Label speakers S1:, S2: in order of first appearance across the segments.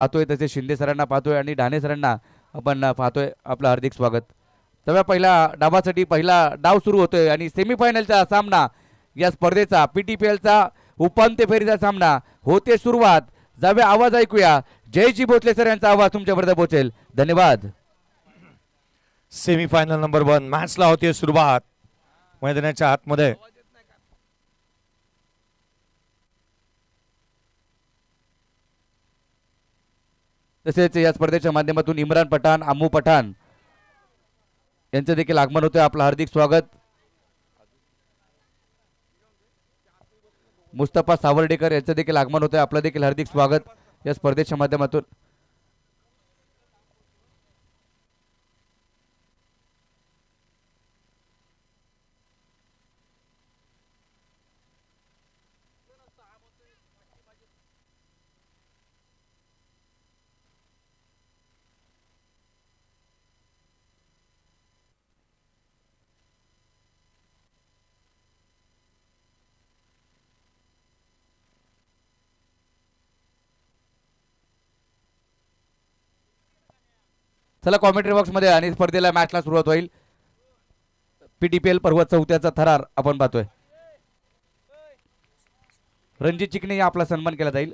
S1: पाहतोय तसे शिंदे सरांना पाहतोय आणि ढाणे सरांना आपण पाहतोय. आपलं हार्दिक स्वागत. तेव्हा पहिला डावासाठी पहिला डाव सुरू होतोय आणि सेमीफायनलचा सामना या स्पर्धेचा पीटीपीएलचा उपांत्य फेरीचा सामना होते सुरुवात. जावे आवाज ऐकूया. जयजी भोसले सर यांचा आवाज तुमच्यापर्यंत पोहोचेल. धन्यवाद.
S2: सेमीफायनल नंबर 1 मॅचला होते सुरुवात मैदानाच्या आतमध्ये.
S1: तसेच या स्पर्धेच्या माध्यमातून इम्रान पठाण, अम्मू पठाण यांचं देखील आगमन होतं. आपलं हार्दिक स्वागत. मुस्तफा सावर्डेकर यांचं देखील आगमन होतं. आपलं देखील हार्दिक स्वागत या स्पर्धेच्या माध्यमातून. चला कॉमेंट्री बॉक्स मध्ये आणि स्पर्धेला मॅचला सुरुवात होईल. पीटीपीएल पर्व 4थ्याचा थरार आपण पाहतोय. रणजित चिकणे आपला सन्मान केला जाईल.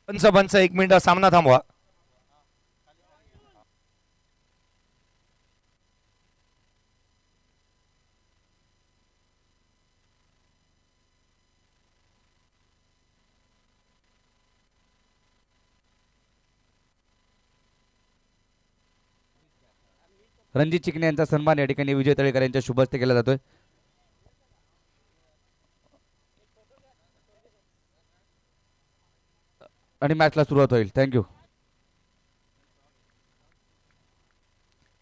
S2: पंच 1 मिनिट सामना थांबवा.
S1: रणजित चिकणे यांचा सन्मान या ठिकाणी विजय तळेकर यांच्या शुभ हस्ते केला जातोय. आणि मॅचला सुरुवात होईल. थँक्यू.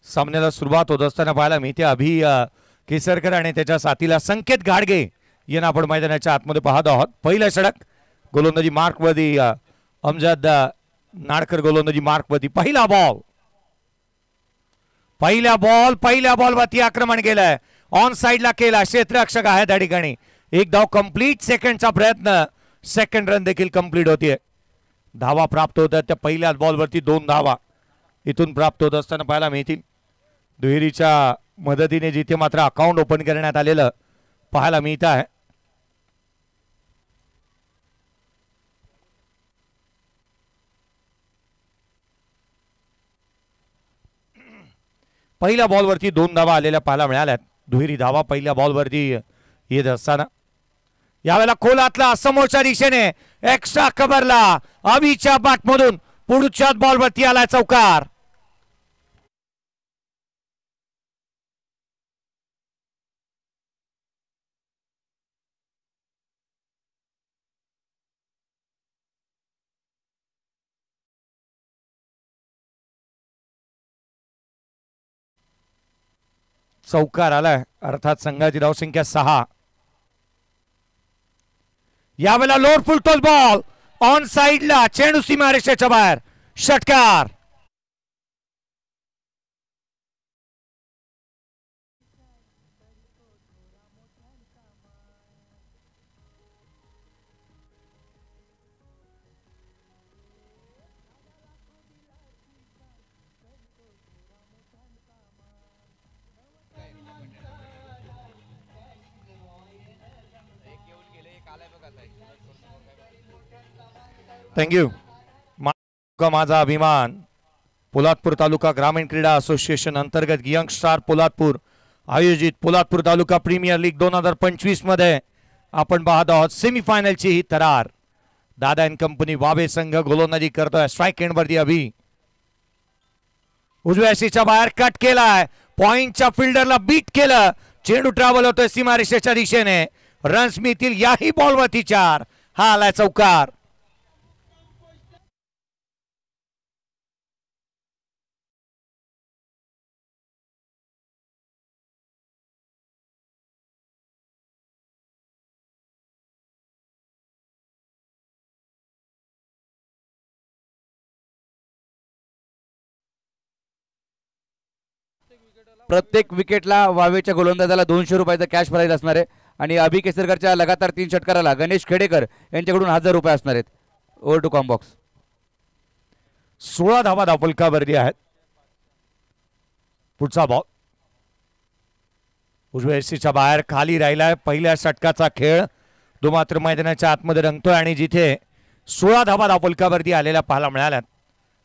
S2: सामन्याला सुरुवात होत असताना पाहायला मिळते अभि केसरकर आणि त्याच्या साथीला संकेत गाडगे यांना आपण मैदानाच्या आतमध्ये पाहत आहोत. पहिला षटक गोलंदाजी मार्कवरती अमजद नाडकर गोलंदाजी मार्कवरती. पहिला बॉलवरती आक्रमण केलंय. ऑन साइडला केला. क्षेत्ररक्षक आहे त्या ठिकाणी. एक धाव कंप्लीट. सेकंडचा प्रयत्न. सेकंड रन देखील कंप्लीट होतीये. धावा प्राप्त होतात त्या पहिल्याच बॉलवरती 2 धावा इथून प्राप्त होत असताना पाहायला मिळतील. दुहेरीच्या मदतीने जिथे मात्र अकाउंट ओपन करण्यात आलेलं पाहायला मिळत आहे. पहिल्या बॉलवरती 2 धावा आलेल्या पाहायला मिळाल्यात. दुहेरी धावा पहिल्या बॉलवरती येत असताना यावेळेला खोलातला समोरच्या दिशेने एक्स्ट्रा कव्हरला अभिच्या बॅटमधून पुढच्याच बॉलवरती आलाय चौकार. चौकार आलाय. अर्थात संघाची धावसंख्या 6. यावेळेला लोड फुलतोच बॉल ऑन साइडला. चेंडू सीमारेषेच्या बाहेर. षटकार. थँक्यू. माझा अभिमान पोलादपूर तालुका ग्रामीण क्रीडा असोसिएशन अंतर्गत यंग स्टार पोलादपूर आयोजित पोलादपूर तालुका प्रीमियर लीग 2025 मध्ये आपण पाहत आहोत सेमीफायनलची ही थरार. दादा अँड कंपनी वावे संघ गोलंदाजी करतोय. स्ट्राईक एंड वरती अभि उजव्या सीच्या बाहेर कट केलाय. पॉइंटच्या फिल्डरला बीट केलं. चेंडू ट्रॅव्हल होतोय सीमारेषेच्या दिशेने. रन्स मिळतील याही बॉलवरती 4. हा आलाय चौकार.
S1: प्रत्येक विकेटला वावेच्या गोलंदाजाला 200 रुपयाचा कॅश प्राइज असणार आहे आणि अभि केसरकरच्या लगातार 3 षटकाराला गणेश खेडेकर यांच्याकडून 1000 रुपये असणार आहेत. Over to combox.
S2: 16 धावा धावफलकावरती आहेत. पुढचा बॉल उजव्या एसीच्या बाहेर खाली राहिलाय. पहिल्या षटकाचा खेळ तो मात्र मैदानाच्या आतमध्ये रंगतोय आणि जिथे 16 धावा धावफलकावरती आलेल्या पाहायला मिळाल्यात.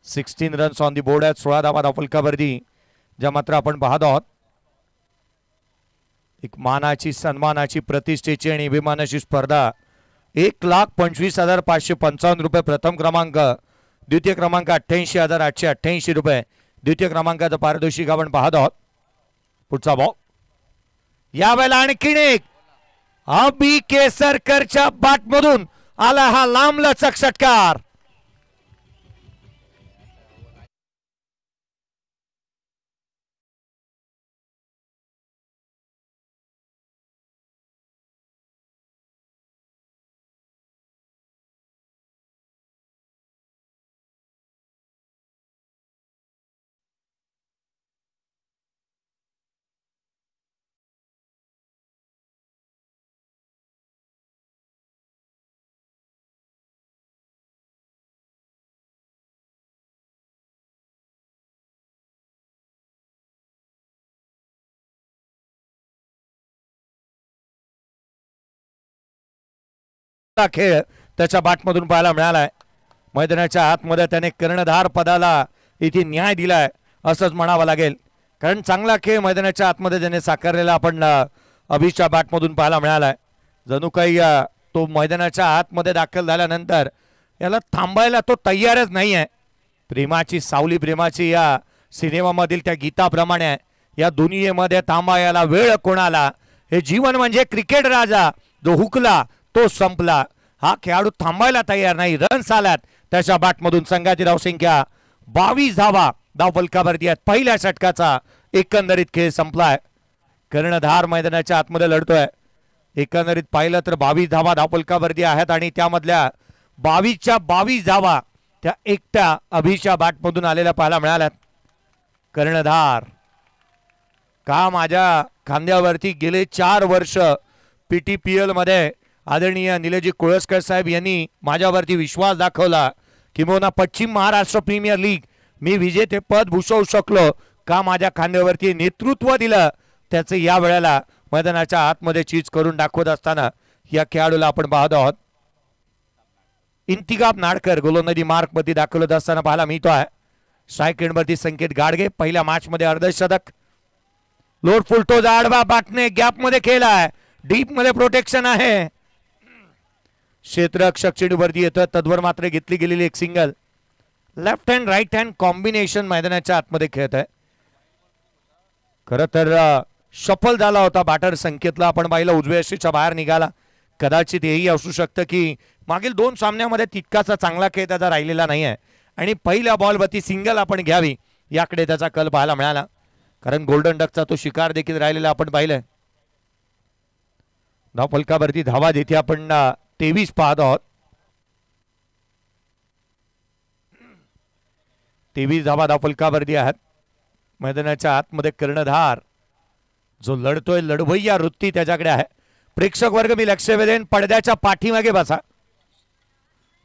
S2: 16 रन्स ऑन दी बोर्ड आहेत. 16 धावा धावफलकावरती ज्या मात्र आपण पाहत आहोत. एक मानाची, सन्मानाची, प्रतिष्ठेची आणि अभिमानाची स्पर्धा. 1,25,555 रुपये प्रथम क्रमांक, द्वितीय क्रमांक 88,888 रुपये, द्वितीय क्रमांकाचं पारितोषिक आपण पाहत आहोत. पुढचा बॉल यावेळेला आणखीन एक अभि केसरकरच्या बॅटमधून आला हा लांबलचक षटकार. खेळ त्याच्या बॅटमधून पाहायला मिळालाय. मैदानाच्या आतमध्ये त्याने कर्णधार पदाला इथे न्याय दिलाय असंच म्हणावं लागेल. कारण चांगला खेळ मैदानाच्या आतमध्ये त्याने साकारलेला आपण अभिच्या बॅटमधून पाहायला मिळालाय. जणू काही तो मैदानाच्या आतमध्ये दाखल झाल्यानंतर याला थांबायला तो तयारच नाही आहे. प्रेमाची सावली, प्रेमाची या सिनेमामधील त्या गीताप्रमाणे या दुनियेमध्ये थांबायला वेळ कोणाला. हे जीवन म्हणजे क्रिकेट राजा, जो हुकला तो संपला. हा खेळाडू थांबायला तयार नाही. रन्स आल्यात त्याच्या बॅटमधून. संघाची धावसंख्या 22 धावा धावफलकावरती आहेत. पहिल्या षटकाचा एकंदरीत खेळ संपलाय. कर्णधार मैदानाच्या आतमध्ये लढतोय. एकंदरीत पाहिलं तर 22 धावा धावफलकावरती आहेत आणि त्यामधल्या 22च्या 22 धावा त्या एकट्या अभिच्या बॅटमधून आलेल्या पाहायला मिळाल्यात. कर्णधार का माझ्या खांद्यावरती गेले 4 वर्ष PTPL मध्ये आदरणीय निलेजी कोळसकर साहेब यांनी माझ्यावरती विश्वास दाखवला. किंबहुना पश्चिम महाराष्ट्र प्रीमियर लीग मी विजेते पद भूषवू शकलो का माझ्या खांद्यावरती नेतृत्व दिलं. त्याचं या वेळेला मैदानाच्या आतमध्ये चीज करून दाखवत असताना या खेळाडूला आपण पाहत आहोत. इंतिकाब नाडकर गोलंदाजी मार्क मध्ये दाखवत असताना पाहायला मिळतोय. स्ट्राईक एंडवरती संकेत गाडगे पहिल्या मॅच मध्ये अर्धशतक. लोड फुलटो आडवा बाटने गॅप मध्ये खेळलाय. डीप मध्ये प्रोटेक्शन आहे. क्षेत्ररक्षक चेंडूवरती येतं. तद्वर मात्र घेतली गेलेली एक single. Left hand right hand combination मैदानाच्या आतमध्ये खेळत आहे. खरं तर सफल झाला होता बॅटर संकेतला. आपण पाहिलं उजव्या यष्टीच्या बाहेर निघाला. कदाचित हेही असू शकतं की मागील 2 सामन्यामध्ये तितकाचा चांगला खेळ त्याचा राहिलेला नाही आहे आणि पहिल्या बॉलवरती सिंगल आपण घ्यावी याकडे त्याचा कल पाहायला मिळाला. कारण गोल्डन डकचा तो शिकार देखील राहिलेला आपण पाहिलंय. धावफलकावरती धावा जिथे आपण 23 पाहत आहोत. 23 धावा धावफलकावरती आहेत. मैदानाच्या आतमध्ये कर्णधार जो लढतोय, लढवय्या वृत्ती त्याच्याकडे आहे. प्रेक्षक वर्ग मी लक्ष वेधेन, पडद्याच्या पाठीमागे बसा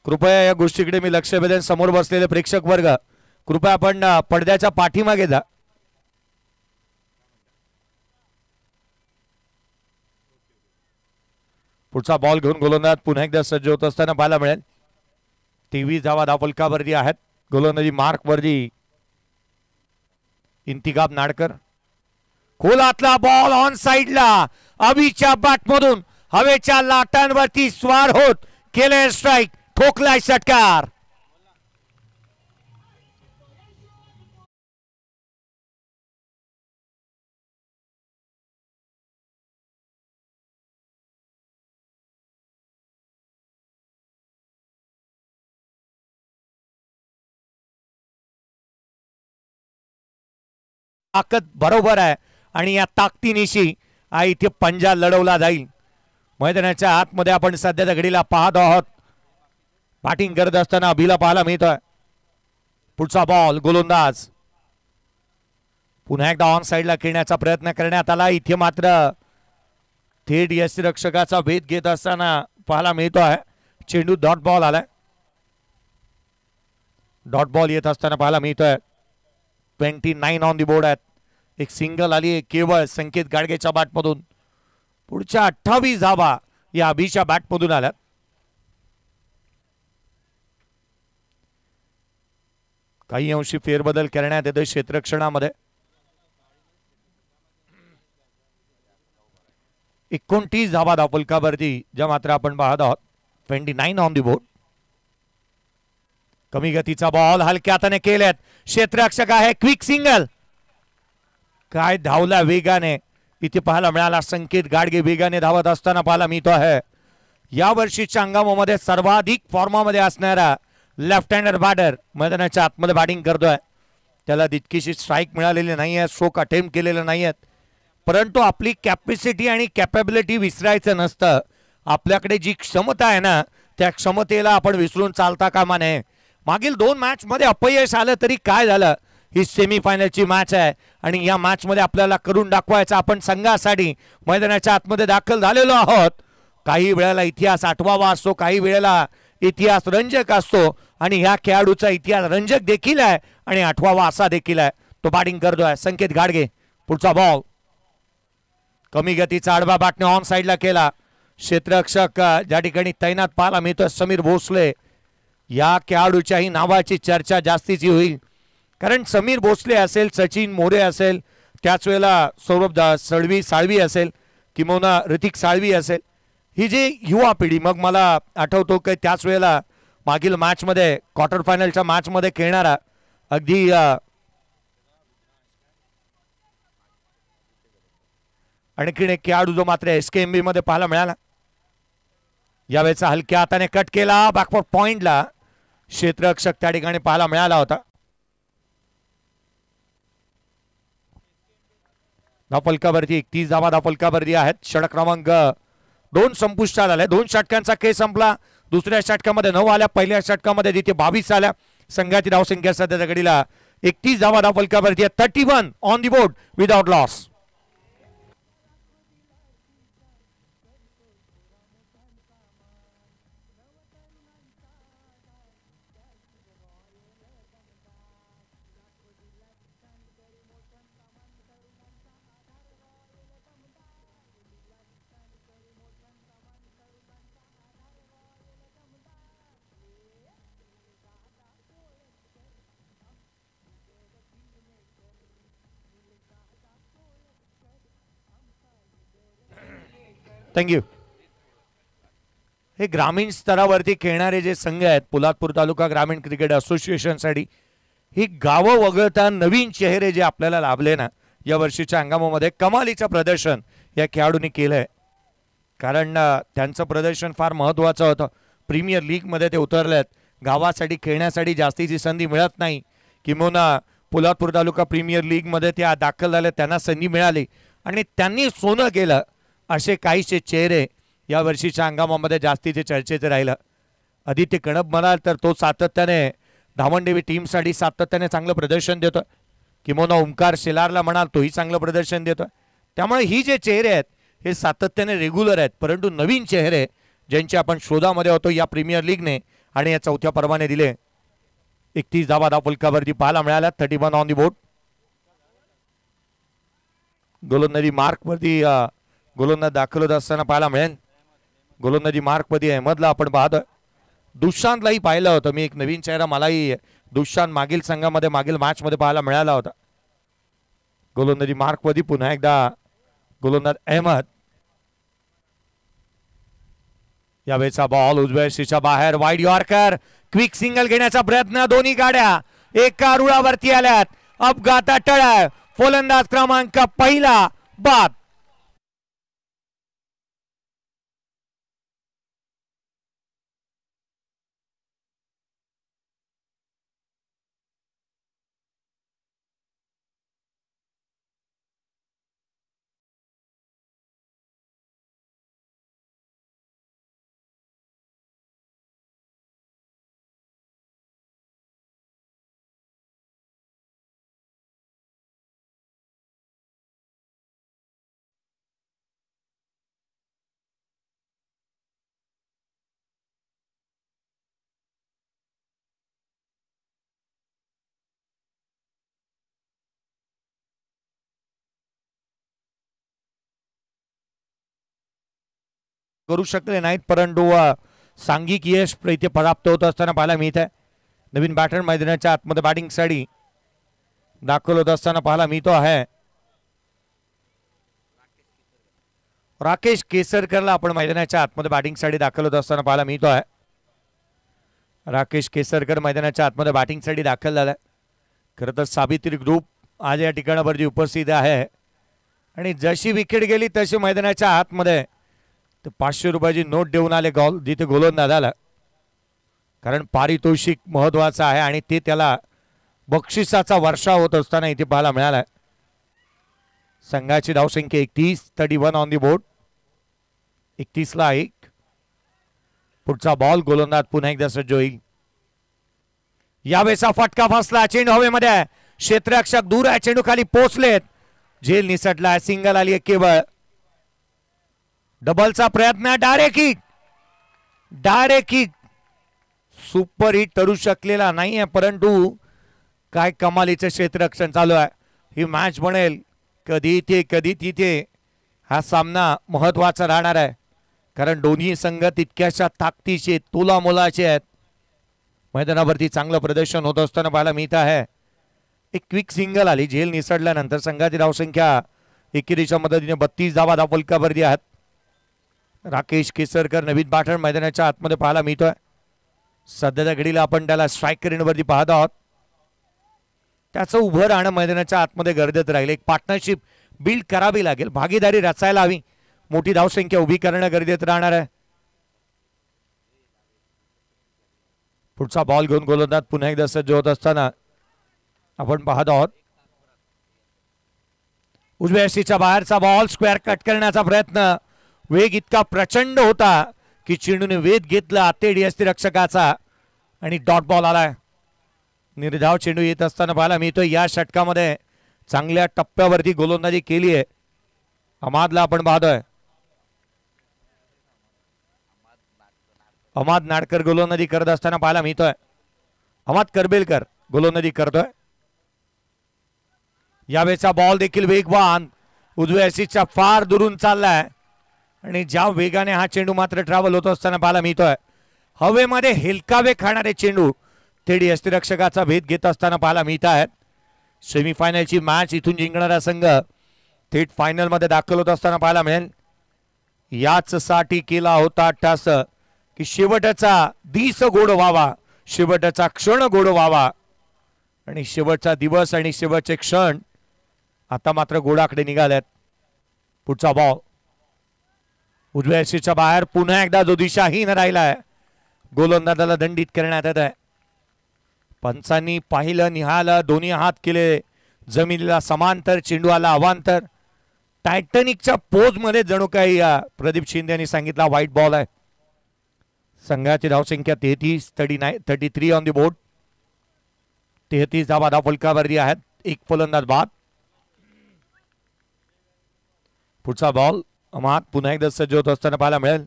S2: कृपया. या गोष्टीकडे मी लक्ष वेधेन. समोर बसलेले प्रेक्षक वर्ग कृपया आपण पडद्याच्या पाठीमागे जा. पुढचा बॉल घेऊन गोलंदाज पुन्हा एकदा सज्ज होत असताना पाहायला मिळेल. 23 धावा धावफलकावरती आहेत. गोलंदाजी मार्क वरती इंतिकाब नाडकर. खोलातला बॉल ऑन साइडला अभिच्या बॅटमधून हवेच्या लाटांवरती स्वार होत केले स्ट्राइक. ठोकलाय षटकार. ताकद बरोबर आहे आणि या ताकदीनिशी इथे पंजा लढवला जाईल. मैदानाच्या आतमध्ये आपण सध्याच्या घडीला पाहत आहोत. बॅटिंग करत असताना अभिला पाहायला मिळतोय. पुढचा बॉल गोलंदाज पुन्हा एकदा ऑन साइडला खेळण्याचा प्रयत्न करण्यात आला. इथे मात्र थेट यष्टिरक्षकाचा भेद घेत असताना पाहायला मिळतो आहे. चेंडू डॉट बॉल आलाय. डॉट बॉल येत असताना पाहायला मिळतोय. 29 ऑन दी बोर्ड आहेत. एक सिंगल आली केवळ संकेत गाडगेच्या बॅटमधून. पुढच्या 28 धावा या अभिच्या बॅटमधून आल्यात. काही अंशी फेरबदल करण्यात येतोय क्षेत्ररक्षणामध्ये. 29 धावा धावफलकावरती ज्या मात्र आपण पाहत आहोत. 29 ऑन दी बोर्ड. कमी गतीचा बॉल हलक्या हाताने केलेत. क्षेत्ररक्षक आहे. Quick single. काय धावला वेगाने इथे पाहायला मिळाला. संकेत गाडगे वेगाने धावत असताना पाहायला मिळतो आहे. या वर्षीच्या हंगामामध्ये सर्वाधिक फॉर्मामध्ये असणारा लेफ्ट हँडर बॅटर मैदानाच्या आतमध्ये बॅटिंग करतोय. त्याला तितकीशी स्ट्राईक मिळालेली नाही आहे. स्ट्रोक अटेम्प्ट केलेले नाही आहेत. परंतु आपली कॅपॅसिटी आणि कॅपेबिलिटी विसरायचं नसतं. आपल्याकडे जी क्षमता आहे ना त्या क्षमतेला आपण विसरून चालता कामा नये. मागील 2 मॅच मध्ये अपयश आलं तरी काय झालं. ही सेमीफायनलची मॅच आहे आणि या मॅच मध्ये आपल्याला करून दाखवायचं. आपण संघासाठी मैदानाच्या आतमध्ये दाखल झालेलो आहोत. काही वेळेला इतिहास आठवावा असतो, काही वेळेला इतिहास रंजक असतो आणि ह्या खेळाडूचा इतिहास रंजक देखील आहे आणि आठवावा असा देखील आहे. तो बॅटिंग करतोय संकेत गाडगे. पुढचा बॉल कमी गतीचा आडवा बॅटने ऑन साइडला केला. क्षेत्ररक्षक ज्या ठिकाणी तैनात पाहायला मिळतोय समीर भोसले. या खेळाडूच्याही नावाची चर्चा जास्तीची होईल कारण समीर भोसले असेल, सचिन मोरे असेल, त्याच वेळेला सौरभ साळवी असेल किंवा ऋतिक साळवी असेल. ही जी युवा पिढी, मग मला आठवतो की त्याच वेळेला मागील मॅचमध्ये क्वार्टर फायनलच्या मॅचमध्ये खेळणारा अगदी आणखीन एक खेळाडू जो मात्र SKMB मध्ये पाहायला मिळाला. यावेळेचा हलक्या हाताने कट केला. बॅकवर्ड पॉइंटला क्षेत्ररक्षक त्या ठिकाणी पाहायला मिळाला होता. धावफलकावरती 31 धावा धावफलकावरती आहेत. षटक क्रमांक 2 संपुष्टात आले. 2 षटकांचा खेळ संपला. दुसऱ्या षटकामध्ये 9 आल्या. पहिल्या षटकामध्ये तिथे 22 आल्या. संघाची धावसंख्या सध्याच्या घडीला 31 धावा धावफलकावरती आहे. 31 on the board without loss. Thank you. हे ग्रामीण स्तरावरती खेळणारे जे संघ आहेत पोलादपूर तालुका ग्रामीण क्रिकेट असोसिएशनसाठी ही गावं वगळता नवीन चेहरे जे आपल्याला लाभले ना या वर्षीच्या हंगामामध्ये कमालीचं प्रदर्शन या खेळाडूंनी केलंय. कारण त्यांचं प्रदर्शन फार महत्त्वाचं होतं. प्रीमियर लीगमध्ये ते उतरलेत. गावासाठी खेळण्यासाठी जास्तीची संधी मिळत नाही. किंवा पोलादपूर तालुका प्रीमियर लीगमध्ये त्या दाखल झाले, त्यांना संधी मिळाली आणि त्यांनी सोनं केलं. असे काहीसे चेहरे या वर्षीच्या हंगामामध्ये जास्तीचे चर्चेचे राहिलं. आदित्य कणप म्हणाल तर तो सातत्याने धामणदेवी टीमसाठी सातत्याने चांगलं प्रदर्शन देतोय. किंवा ओंकार शेलारला म्हणाल तोही चांगलं प्रदर्शन देतोय. त्यामुळे ही जे चेहरे आहेत हे सातत्याने रेग्युलर आहेत. परंतु नवीन चेहरे ज्यांचे आपण शोधामध्ये होतो या प्रीमियर लीगने आणि या चौथ्या पर्वाने दिले. 31 धावा धावफलकावरती पाहायला मिळाल्या. 31 ऑन दी बोर्ड. गोलंदाजी मार्कवरती गोलंदाज दाखल होत असताना पाहायला मिळेल. गोलंदाजी मार्कमध्ये अहमदला आपण पाहतोय. दुष्शांतलाही पाहिलं होतं मी. एक नवीन चेहरा मलाही दुष्शांत मागील संघामध्ये मागील मॅचमध्ये पाहायला मिळाला होता. गोलंदाजी मार्कमध्ये पुन्हा एकदा गोलंदाज अहमद. यावेळेचा बॉल उजव्या शीच्या बाहेर. Wide yorker. क्विक सिंगल घेण्याचा प्रयत्न. दोन्ही गाड्या एका रुळावरती आल्यात. अपघातात टळाय. फलंदाज क्रमांक पहिला बाद. करू शकले नाहीत, परंतु सांघिक यश इथे प्राप्त होत असताना पाहायला मिळत आहे. नवीन बॅटर मैदानाच्या आतमध्ये बॅटिंगसाठी दाखल होत असताना पाहायला मिळतो आहे. राकेश केसरकरला आपण मैदानाच्या आतमध्ये बॅटिंगसाठी दाखल होत असताना पाहायला मिळतो आहे. राकेश केसरकर मैदानाच्या आतमध्ये बॅटिंगसाठी दाखल झालाय. खरं तर सावित्री ग्रुप आज या ठिकाणावरती उपस्थित आहे आणि जशी विकेट गेली तशी मैदानाच्या आतमध्ये 500 रुपयाची नोट देऊन आले जिथे गोलंदाजाला, कारण पारितोषिक महत्वाचं आहे आणि ते त्याला बक्षिसाचा वर्षा होत असताना इथे पाहायला मिळाला. संघाची धावसंख्या 31, 31 ऑन दी बोर्ड, 31 ला 1. पुढचा बॉल गोलंदाज पुन्हा एकदा सज्ज होईल. यावेळेचा फटका फसला, चेंडू हवेमध्ये, क्षेत्ररक्षक दूर आहे, चेंडू खाली पोहोचलेत, झेल निसटला, सिंगल आली केवळ. डबलचा प्रयत्न, डायरेक्ट किक सुपर हिट ठरू शकलेला नाहीये, परंतु काय कमालीचं क्षेत्ररक्षण चालू आहे. ही मॅच बनेल कधी इथे कधी तिथे. हा सामना महत्वाचा राहणार आहे, कारण दोन्ही संघ तितक्याशा ताकदीचे तोलामोलाचे आहेत. मैदानावरती चांगलं प्रदर्शन होत असताना पाहायला मिळत आहे. एक क्विक सिंगल आली, झेल निसटल्यानंतर संघाची धावसंख्या एकेरीच्या मदतीने 32 धावा फलकावरती आहेत. राकेश केसरकर नवीन बॅटर मैदानाच्या आतमध्ये पाहायला मिळतोय. सध्याच्या घडीला आपण त्याला स्ट्रायकर वरती पाहत आहोत. त्याचं उभं राहणं मैदानाच्या आतमध्ये गरजेचं राहील. एक पार्टनरशिप बिल्ड करावी लागेल, भागीदारी रचायला हवी, मोठी धावसंख्या उभी करणं गरजेचं राहणार आहे. पुढचा बॉल घेऊन गोलंदाज पुन्हा एकदा सज्ज होत असताना आपण पाहत आहोत. उजव्या शीच्या बाहेरचा बॉल, स्क्वेअर कट करण्याचा प्रयत्न, वेग इतका प्रचंड होता की चेंडूने वेध घेतला आतेडी रक्षकाचा आणि डॉट बॉल आलाय. निर्धाव चेंडू येत असताना पाहायला मिळतोय. या षटकामध्ये चांगल्या टप्प्यावरती गोलंदाजी केली आहे. अमादला आपण पाहतोय. अमाद नाडकर गोलंदाजी करत असताना पाहायला मिळतोय. अमाद करबेलकर गोलंदाजी करतोय. यावेळेचा बॉल देखील वेगवान, उजव्या शीच्या फार दुरून चाललाय आणि ज्या वेगाने हा चेंडू मात्र ट्रॅव्हल होत असताना पाहायला मिळतोय. हवेमध्ये हेलकावे खाणारे चेंडू थेडी यष्टिरक्षकाचा भेद घेत असताना पाहायला मिळत आहेत. सेमीफायनलची मॅच इथून जिंकणारा संघ थेट फायनल मध्ये दाखल होत असताना पाहायला मिळेल. याच साठी केला होता टास की शेवटचा दिस गोड व्हावा, शेवटचा क्षण गोड व्हावा आणि शेवटचा दिवस आणि शेवटचे क्षण आता मात्र गोडाकडे निघाल्यात. पुढचा बॉल उजव्या शीच्या बाहेर, पुन्हा एकदा जो दिशाहीन राहिलाय गोलंदाजाला दंडित करण्यात येत आहे. पंचांनी पाहिलं, निहाळलं, दोन्ही हात केले जमिनीला समांतर, चेंडू आला अवांतर. टायटॅनिकच्या पोज मध्ये जणू काही प्रदीप शिंदे यांनी सांगितला व्हाईट बॉल आहे. संघाची धावसंख्या 33 ऑन दी बोर्ड, 33 धावा फलकावरती आहेत. एक फलंदाज बाद. पुढचा बॉल अमाद पुन्हा एकदा सज्ज होत असताना पाहायला मिळेल.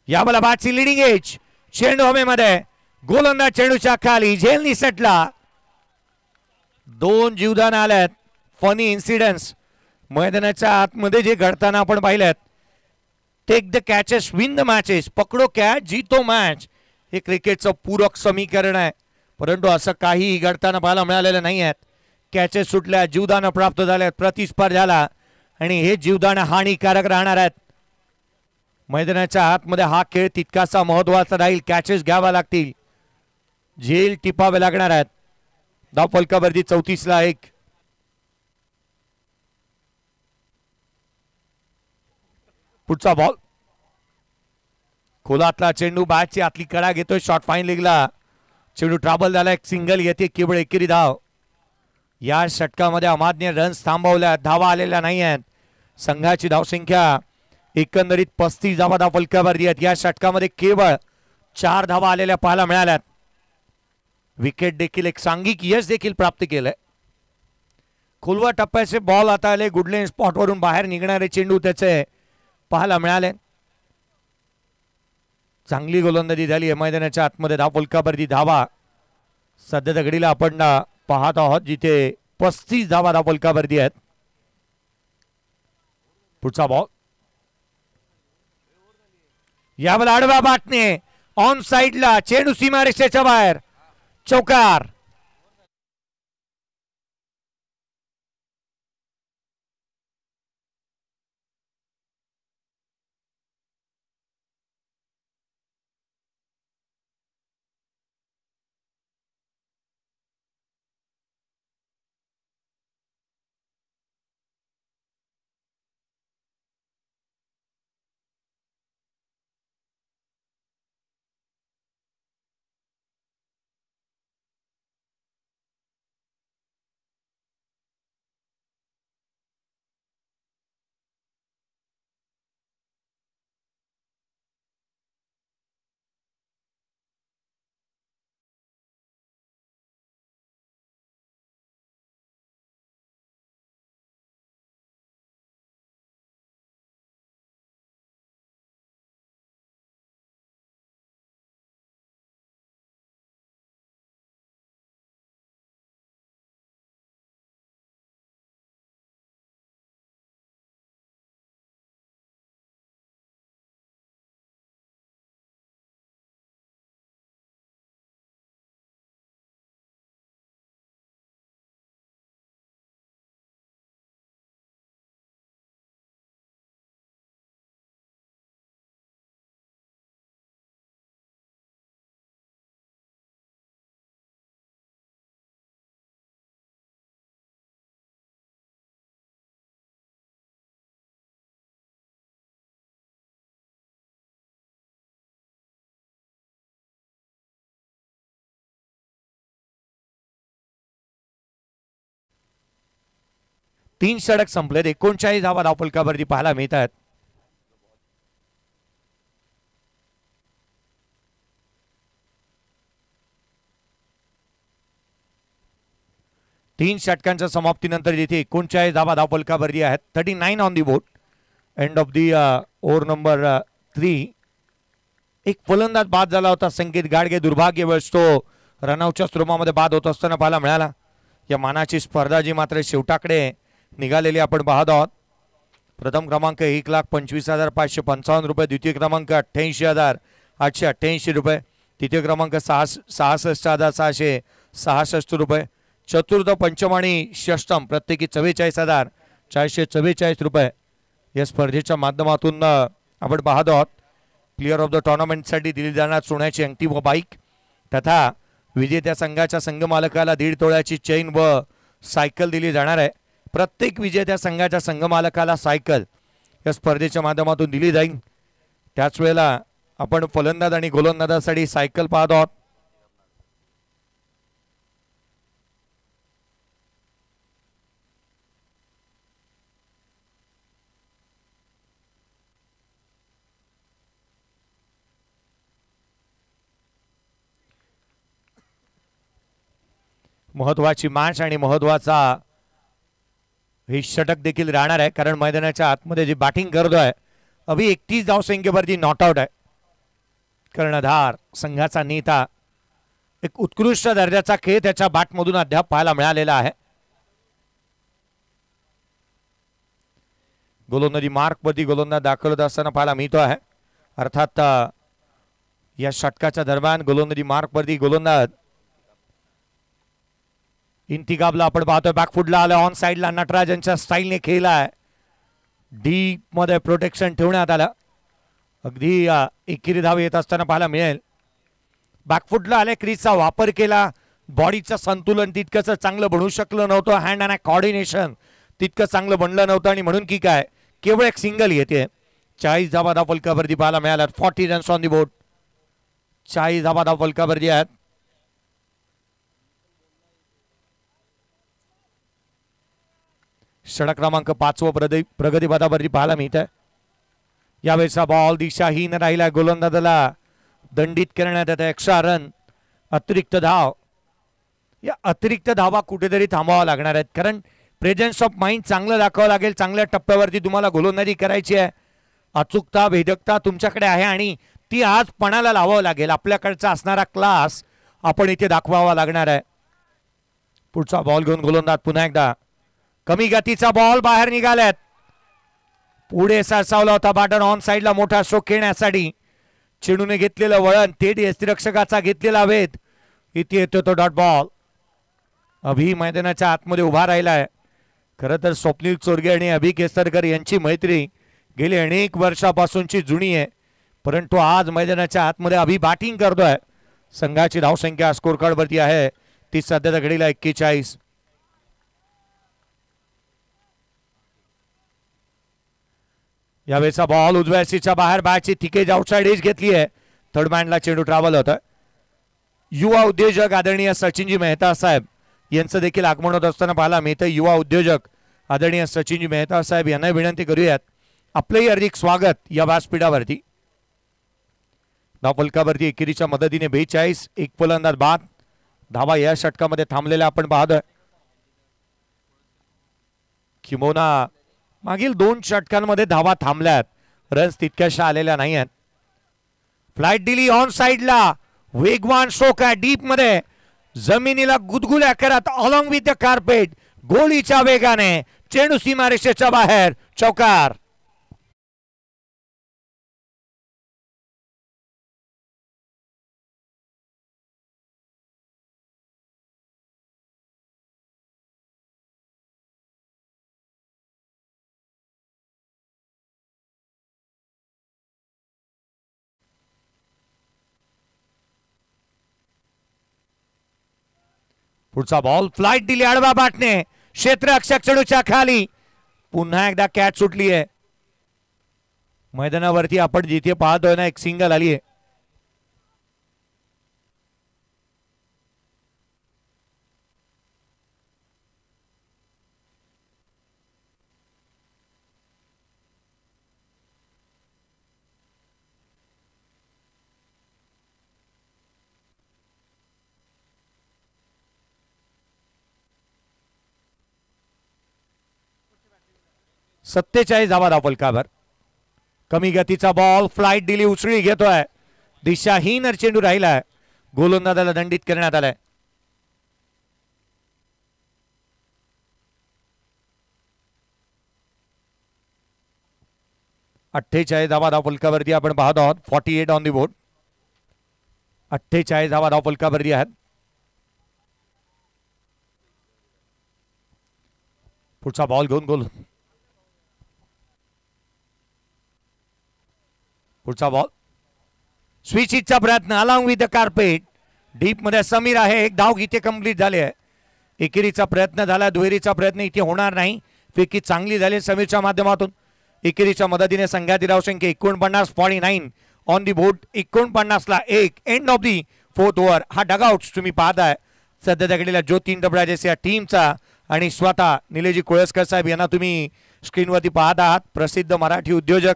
S2: या मला बादची लिडिंग एज, चेंडू हवेमध्ये, गोलंदाज चेंडूच्या खाली, झेल निसटला. 2 जीवदान आल्यात. फनी इन्सिडेंट्स मैदानाच्या आतमध्ये जे घडताना आपण पाहिलेत. Take the catches, win the matches, पकडो कॅच जीतो मॅच, हे क्रिकेटचं पूरक समीकरण आहे. परंतु असं काही घडताना पाहायला मिळालेलं नाही आहेत. कॅचेस सुटल्या, जीवदान प्राप्त झाल्यात, प्रतिस्पर्धाला, आणि हे जीवदान हानिकारक राहणार आहेत. मैदानाच्या आतमध्ये हा खेळ तितकासा महत्वाचा राहील. कॅचेस घ्यावा लागतील, झेल टिपावे लागणार आहेत. धाव फलकावरती 34 ला 1. पुढचा बॉल, खोलातला चेंडू, बॅटची आतली कडा घेतोय, शॉर्ट फाईन लेगला चेंडू ट्रॅव्हल झाला, एक सिंगल येते, केवळ एकेरी धाव. या षटकामध्ये अमादने रन्स थांबवल्या, धावा आलेल्या नाही आहेत. संघाची धावसंख्या एकंदरीत 35 धावा फलकावरती आहेत. या षटकामध्ये केवळ 4 धावा आलेल्या पाहायला मिळाल्यात. विकेट देखील, एक सांघिक यश देखील प्राप्त केलंय. खोलवा टप्प्याचे बॉल आता आले, गुडलेन स्पॉट वरून बाहेर निघणारे चेंडू त्याचे पाहायला मिळाले. चांगली गोलंदाजी झाली आहे मैदानाच्या आतमध्ये. धाव फलकावरती धावा सध्याच्या घडीला आपण पाहत आहोत, जिथे 35 धावा फलकावरती आहेत. पुढचा बॉल यावेळेला आडव्या बाटने ऑन साइडला चेंडू सीमारेषेच्या बाहेर, चौकार. तीन षटक संपलेत. 39 धावा धावफलकावरती पाहायला मिळतात. तीन षटकांच्या समाप्तीनंतर इथे 39 धावा धावफलकावरती आहेत. 39 on the board. End of the over number 3. एक फलंदाज बाद झाला होता संकेत गाडगे. दुर्भाग्यवश तो रनआउटच्या स्ट्रोमामध्ये बाद होत असताना पाहायला मिळाला. या मानाची स्पर्धा जी मात्र शेवटाकडे निघालेली आपण पाहत आहोत. प्रथम क्रमांक 1,25,555 रुपये, द्वितीय क्रमांक 88,888 रुपये, तृतीय क्रमांक 66,666 रुपये, चतुर्थ पंचम आणि षष्टम प्रत्येकी 44,444 रुपये या स्पर्धेच्या माध्यमातून आपण पाहत आहोत. प्लेयर ऑफ द टुर्नामेंटसाठी दिली जाणार सोन्याची अंगठी व बाईक तथा विजेत्या संघाच्या संघमालकाला 1.5 तोळ्याची चेन व सायकल दिली जाणार आहे. प्रत्येक विजेत्या संघाच्या संघमालकाला सायकल या स्पर्धेच्या माध्यमातून दिली जाईल. त्याच वेळेला आपण फलंदाज आणि गोलंदाजासाठी सायकल पाहत आहोत. महत्वाची मॅच आणि महत्वाचा हे षटक देखील राहणार आहे, कारण मैदानाच्या आतमध्ये जी बॅटिंग करतोय अभि 31 धावसंख्येवरती नॉट आउट आहे. कर्णधार संघाचा नेता. एक उत्कृष्ट दर्जाचा खेळ त्याच्या बॅटमधून अद्याप पाहायला मिळालेला आहे. गोलंदाजी मार्कवरती गोलंदाज दाखल होत असताना पाहायला मिळतो आहे. अर्थात या षटकाच्या दरम्यान गोलंदाजी मार्कवरती गोलंदाज इंतिकाबला आपण पाहतोय. बॅकफुटला आलं. ऑन साइडला नटराजनच्या स्टाईलने खेळलाय. डीप मध्ये प्रोटेक्शन ठेवण्यात आलं. अगदी एकेरी धाव येत असताना पाहायला मिळेल. बॅकफुटला आले. क्रीजचा वापर केला. बॉडीचं संतुलन तितकंच चांगलं बनवू शकलं नव्हतं. हँड अँड कॉर्डिनेशन तितकं चांगलं बनलं नव्हतं आणि म्हणून की काय केवळ एक सिंगल येते. 40 धावा धावफलकावरती पाहायला मिळाल्या. 40 रन्स ऑन दी बोर्ड. 40 धावा धावफलकावरती आहेत. षटक क्रमांक 5 प्रगतीपथावरती पाहायला मिळत आहे. यावेळेचा बॉल दिशाहीन राहिला. गोलंदाजाला दंडित करण्यात येत. एक्स्ट्रा रन, अतिरिक्त धाव. या अतिरिक्त धावा कुठेतरी थांबावा लागणार आहेत, कारण प्रेझेन्स ऑफ माइंड चांगलं दाखवावं लागेल. चांगल्या टप्प्यावरती तुम्हाला गोलंदाजी करायची आहे. अचूकता, भेदकता तुमच्याकडे आहे आणि ती आज पणाला लावावं लागेल. आपल्याकडचा असणारा क्लास आपण इथे दाखवावा लागणार आहे. पुढचा बॉल घेऊन गोलंदाज पुन्हा एकदा. कमी गतीचा बॉल बाहेर निघाल्यात. पुढे सरसावला होता बॅटर ऑन साइडला मोठा स्ट्रोक खेळण्यासाठी. चेंडूने घेतलेलं वळण थेट यष्टीरक्षकाचा घेतलेला वेध. इथे येतो तो डॉट बॉल. अभि मैदानाच्या आतमध्ये उभा राहिलाय. खरं तर स्वप्नील चोरगे आणि अभि केसरकर यांची मैत्री गेली अनेक वर्षापासूनची जुनी आहे, परंतु आज मैदानाच्या आतमध्ये अभि बॅटिंग करतोय. संघाची धावसंख्या स्कोर कार्ड वरती आहे ती सध्याच्या घडीला 41. यावेळेचा बॉल उजव्या सीच्या बाहेर बॅटची थिकेज आउटसाइड एज घेतली आहे. थर्ड मॅनला चेंडू ट्रॅव्हल होतं. युवा उद्योजक आदरणीय सचिनजी मेहता साहेब यांचं देखील आगमन होत असताना पाहायला मिळतं. युवा उद्योजक आदरणीय सचिनजी मेहता साहेब यांना विनंती करूयात आपलंही हार्दिक स्वागत या व्यासपीठावरती. धावफलकावरती एकेरीच्या मदतीने 42 एक फलंदाज बाद. धावा या षटकामध्ये थांबलेल्या आपण पाहतोय. किमोना मागील 2 षटकांमध्ये धावा थांबल्यात, रन्स तितक्याशा आलेल्या नाही आहेत. फ्लाइट दिली ऑन साइडला, वेगवान स्ट्रोक आहे डीप मध्ये, जमिनीला गुदगुल्या करत अलॉंग विथ द कार्पेट गोलीच्या वेगाने चेंडू सीमारेषेच्या बाहेर. चौकार. पुढचा बॉल फ्लाइट दिली आडवा बाटने, क्षेत्ररक्षक चेंडूच्या खाली. पुन्हा एकदा कॅच सुटली आहे. मैदानावरती आपण जिथे पाहतोय ना एक सिंगल आली आहे. सत्तेचाळीस धावा धावफलकावर. कमी गतीचा बॉल फ्लाइट दिली, उसळी घेतोय, दिशाहीन चेंडू राहिलाय, गोलंदाजाला दंडित करण्यात आलाय. अठ्ठेचाळीस धावा धावफलकावरती आपण पाहत आहोत. 48 ऑन दी बोर्ड. 48 धावा धावफलकावरती आहेत. पुढचा बॉल घेऊन गोल. पुढचा बॉल स्विच हिटचा प्रयत्न along with the carpet. Deep मध्ये समीर आहे. एक धाव इथे कंप्लीट झाले आहे. एकेरीचा प्रयत्न झाला, दुहेरीचा प्रयत्न इथे होणार नाही. फेकी चांगली झाली समीरच्या माध्यमातून. एकेरीच्या मदतीने संघाची धावसंख्या 49.9 ऑन दी बोर्ड. 49ला 1. End of the 4th over. हा डगआउट तुम्ही पाहताय सध्या घडीला ज्योती एंटरप्राइजेस या टीमचा आणि स्वतः निलेजी कोळसकर साहेब यांना तुम्ही स्क्रीनवरती पाहत आहात. प्रसिद्ध मराठी उद्योजक,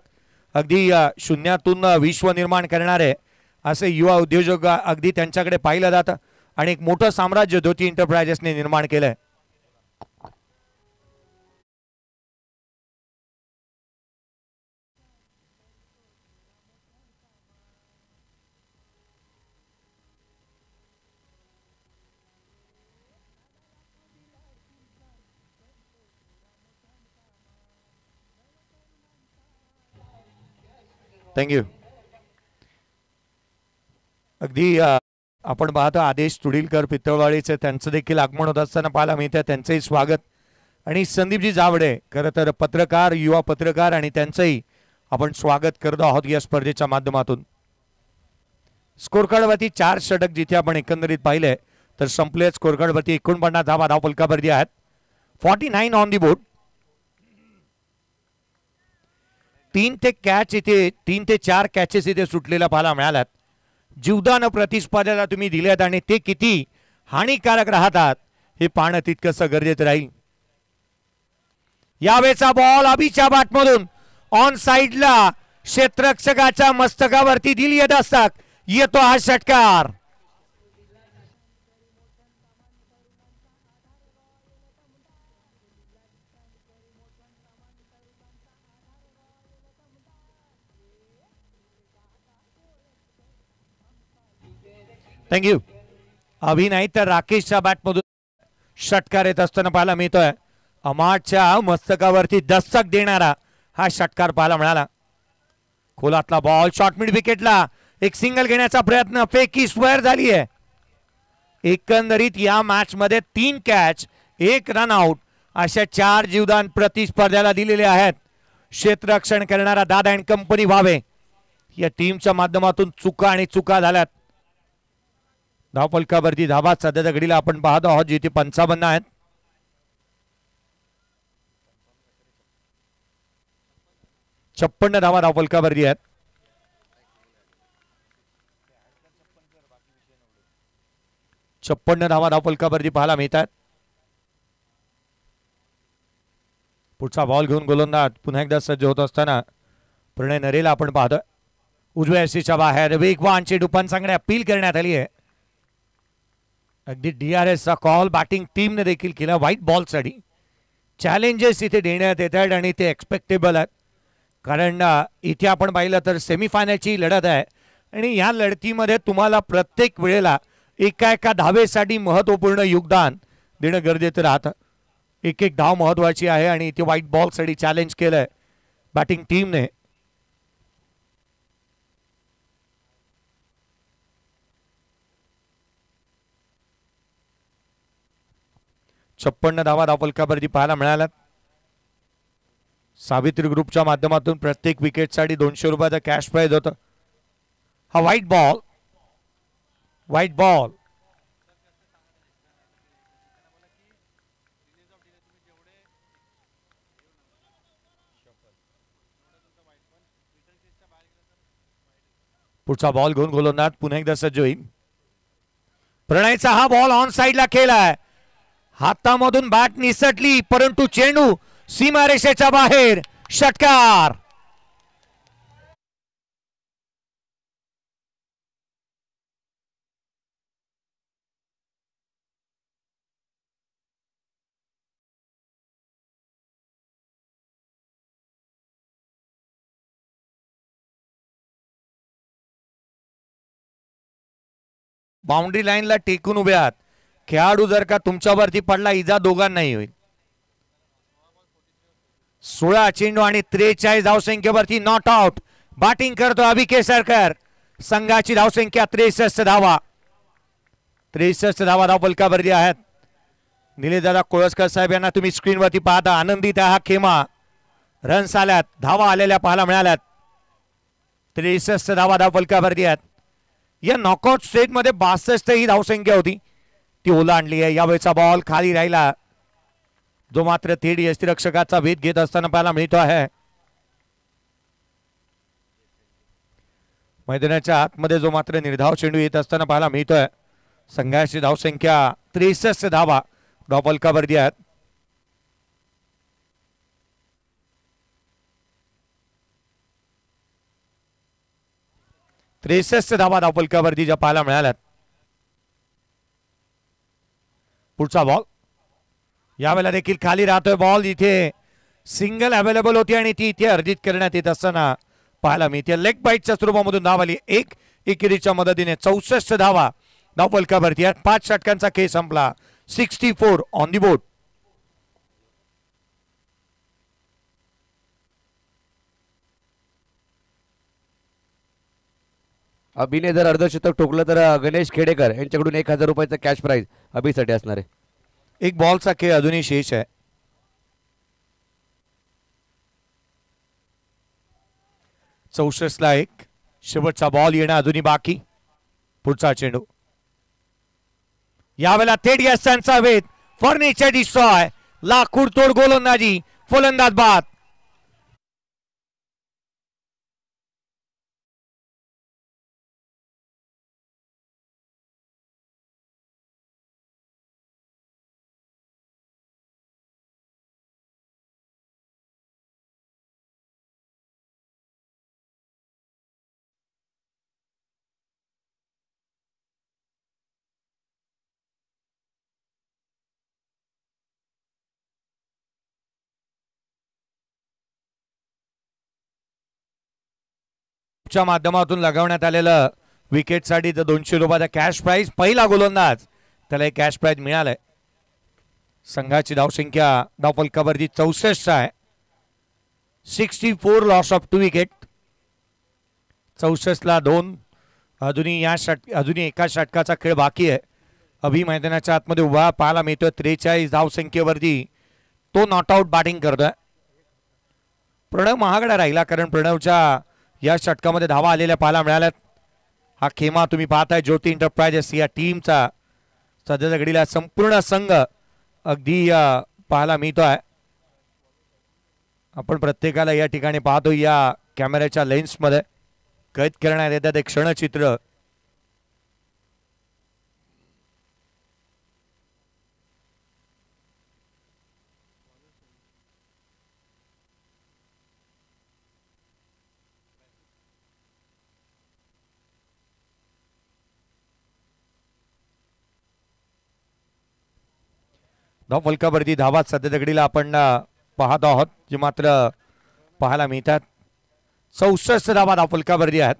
S2: अगदी शून्यातून विश्व निर्माण करणारे असे युवा उद्योजक अगदी त्यांच्याकडे पाहिलं जातं आणि एक मोठं साम्राज्य ज्योती एंटरप्राइजेसने निर्माण केलंय. थँक्यू. अगदी आपण पाहतो आदेश तुडीलकर पितळवाडीचे, त्यांचं देखील आगमन होत असताना पाहायला मिळतं. त्यांचंही स्वागत. आणि संदीपजी जावडे खरं तर पत्रकार, युवा पत्रकार, आणि त्यांचंही आपण स्वागत करतो आहोत या स्पर्धेच्या माध्यमातून. स्कोर कार्डवरती 4 षटक जिथे आपण एकंदरीत पाहिले तर संपले. स्कोर कार्डवरती 49 धावा धावफलकावरती आहेत. 49 ऑन दी बोर्ड. 3 ते 4 कॅचेस इथे सुटलेल्या पाहायला मिळाल्यात. जीवदान प्रतिस्पर्ध्याला तुम्ही दिल्यात आणि ते किती हानिकारक राहतात हे पाहणं तितकंसं गरजेचं राहील. यावेळेचा बॉल अभिच्या बॅटमधून ऑन साइडला क्षेत्ररक्षकाच्या मस्तकावरती दिली येत असतात. येतो हा षटकार. थँक्यू. अभि नाही तर राकेशच्या बॅटमधून षटकार येत असताना पाहायला मिळतोय. अमाटच्या मस्तकावरती दस्तक देणारा हा षटकार पाहायला मिळाला. खोलातला बॉल शॉर्ट मिड विकेटला एक सिंगल घेण्याचा प्रयत्न, फेकी स्क्वेअर झाली आहे. एकंदरीत या मॅच मध्ये 3 कॅच 1 रन आउट अशा 4 जीवदान प्रतिस्पर्ध्याला दिलेले आहेत. क्षेत्ररक्षण करणारा दादा अँड कंपनी व्हावे या टीमच्या माध्यमातून चुका झाल्यात. धावफलकावरती धावा सध्याच्या घडीला आपण पाहत आहोत जिथे 55 आहेत. 56 धावा धावफलकावरती आहेत. छप्पन्न धावा धावफलकावरती पाहायला मिळतात. पुढचा बॉल घेऊन गोलंदाज पुन्हा एकदा सज्ज होत असताना प्रणय नरेला आपण पाहतोय. उजव्या एसीच्या बाहेर वेगवान चेंडू पंचांकडे अपील करण्यात आली आहे. अगदी DRS चा कॉल बॅटिंग टीमने देखील केला. व्हाईट बॉलसाठी चॅलेंजेस इथे देण्यात येतात आणि ते एक्सपेक्टेबल आहेत. कारण इथे आपण पाहिलं तर सेमीफायनलची लढत आहे आणि या लढतीमध्ये तुम्हाला प्रत्येक वेळेला एका धावेसाठी महत्वपूर्ण योगदान देणं गरजेचं राहतं. एक धाव महत्वाची आहे आणि इथे व्हाईट बॉलसाठी चॅलेंज केलंय बॅटिंग टीमने. छप्पन्न धावा धावफलकावरती पाहायला मिळाल्यात. सावित्री ग्रुपच्या माध्यमातून प्रत्येक विकेटसाठी 200 रुपयाचा कॅश प्राइज होतं. हा व्हाईट बॉल पुढचा बॉल घेऊन गोलंदाज पुन्हा एकदा सज्ज होईल. प्रणयचा हा बॉल ऑन साइडला केलाय. हातामधून बॅट निसटली परंतु चेंडू सीमारेषेच्या बाहेर. षटकार. बाउंड्री लाईनला टेकून उभे आहात. खेळाडू जर का तुमच्यावरती पडला इजा दोघांनाही होईल. 16 चेंडू आणि 43 धावसंख्येवरती नॉट आउट. बॅटिंग करतो अभिके सरकार. संघाची धावसंख्या 63 धावा. 63 धावा धावफलकावरती आहेत. निलेशदादा कोळसकर साहेब यांना तुम्ही स्क्रीनवरती पाहता. आनंदित आहे हा खेमा. रन्स आल्यात, धावा आलेल्या पाहायला मिळाल्यात. 63 धावा धावफलकावरती आहेत. या नॉकआउट स्टेज मध्ये 62 ही धावसंख्या होती ती ओलांडली आहे. यावेळेचा बॉल खाली राहिला जो मात्र थेट यष्टिरक्षकाचा वेध घेत असताना पाहायला मिळतो आहे. मैदानाच्या आतमध्ये जो मात्र निर्धाव चेंडू येत असताना पाहायला मिळतोय. संघाची धावसंख्या 63 धावा धावफलकावरती आहेत. धावा धावफलकावरती ज्या पाहायला मिळाल्यात. पुढचा बॉल यावेळेला देखील खाली राहतोय. बॉल इथे सिंगल अवेलेबल होती आणि ती इथे अर्जित करण्यात येत असताना पाहायला मिळते. लेग बाईटच्या स्वरूपामधून धाव आली. एक एकेरीच्या मदतीने 64 धावा धावफलकावरती आहेत. 5 षटकांचा खेळ संपला. 64 ऑन दी बोर्ड.
S1: अभिने जर अर्धशतक ठोकलं तर गणेश खेडेकर यांच्याकडून 1000 रुपयाचा कॅश प्राइज अभिसाठी असणार आहे.
S2: एक बॉलचा खेळ अजूनही शेष आहे. 64 ला एक. शेवटचा बॉल येणं अजूनही बाकी. पुढचा चेंडू यावेळेला थेट यशांचा वेध. Furniture destroy. लाकूड तोड गोलंदाजी. फलंदाज बाद. च्या माध्यमातून लगावण्यात आलेलं विकेटसाठी 200 रुपयाचा कॅश प्राइज. पहिला गोलंदाज त्याला एक कॅश प्राइज मिळालाय. संघाची धावसंख्या धावफलकावरती 64 आहे. 64 लॉस ऑफ 2 विकेट. 64 ला 2 अजूनही एका षटकाचा खेळ बाकी आहे. अभि मैदानाच्या आतमध्ये उभा पाहायला मिळतोय. 43 धावसंख्येवरती तो नॉट आउट बॅटिंग करतोय. प्रणव महागडा राहिला कारण प्रणवच्या या षटकामध्ये धावा आलेल्या पाहायला मिळाल्यात. हा खेमा तुम्ही पाहताय ज्योती एंटरप्राइजेस या टीमचा सध्याच्या घडीला संपूर्ण संघ अगदी पाहायला मिळतोय. आपण प्रत्येकाला या ठिकाणी पाहतो या कॅमेऱ्याच्या लेन्समध्ये कैद करण्यात येतात एक क्षणचित्र. धाव फलकावरती धावा सध्या घडीला आपण पाहत आहोत जे मात्र पाहायला मिळतात. 64 धावा धाव फलकावरती आहेत.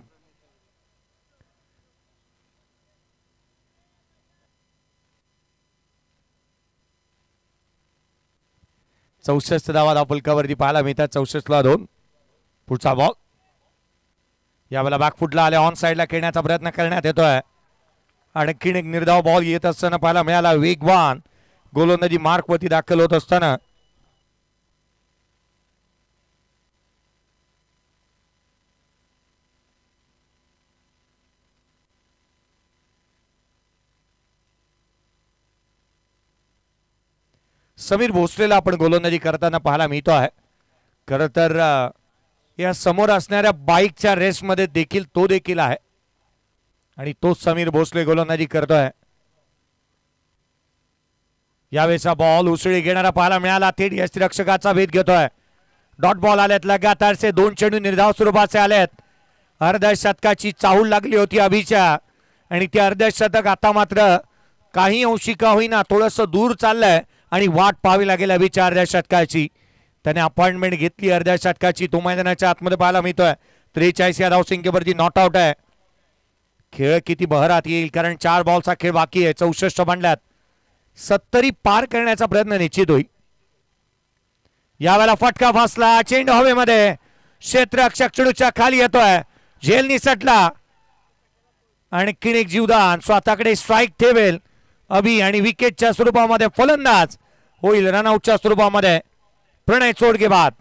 S2: चौसष्ट धावा धाव फलकावरती पाहायला मिळतात. 64 2. पुढचा बॉल यावेळेला बॅकफुटला आले. ऑन साईडला खेळण्याचा प्रयत्न करण्यात येतोय. आणखीन एक निर्धाव बॉल येत असताना पाहायला मिळाला. वेगवान गोलंदाजी मार्कवरती दाखल होत असताना समीर भोसलेला आपण गोलंदाजी करताना पाहायला मिळतो आहे. खरं तर या समोर असणाऱ्या बाईकच्या रेसमध्ये देखील तो देखील आहे आणि तोच समीर भोसले गोलंदाजी करतोय. यावेळेचा बॉल उसळी घेणारा पाहायला मिळाला. थेट यष्टिरक्षकाचा भेद घेतोय. डॉट बॉल आलेत लगातारचे 2 चेंडू निर्धाव स्वरूपाचे आलेत. अर्धशतकाची चाहूल लागली होती अभिच्या आणि ते अर्धशतक आता मात्र काही अंशी का होईना थोडंसं दूर चाललंय आणि वाट पाहावी लागेल अभिच्या अर्धशतकाची. त्याने अपॉइंटमेंट घेतली अर्धशतकाची. तो मैदानाच्या आतमध्ये पाहायला मिळतोय. 43 या धावसंख्येवरती नॉट आउट आहे. खेळ किती बहरात येईल कारण 4 बॉलचा खेळ बाकी आहे. 64 बनल्यात. 70 पार करण्याचा प्रयत्न निश्चित होईल. यावेळेला फटका फासला. चेंडू हवेमध्ये क्षेत्ररक्षक चेंडूच्या खाली येतोय. झेल निसटला आणि किणिक जीवदान स्वतःकडे स्ट्राईक ठेवेल अभि आणि विकेटच्या स्वरूपामध्ये फलंदाज होईल रनआउटच्या स्वरूपामध्ये प्रणय चोडगे बाद.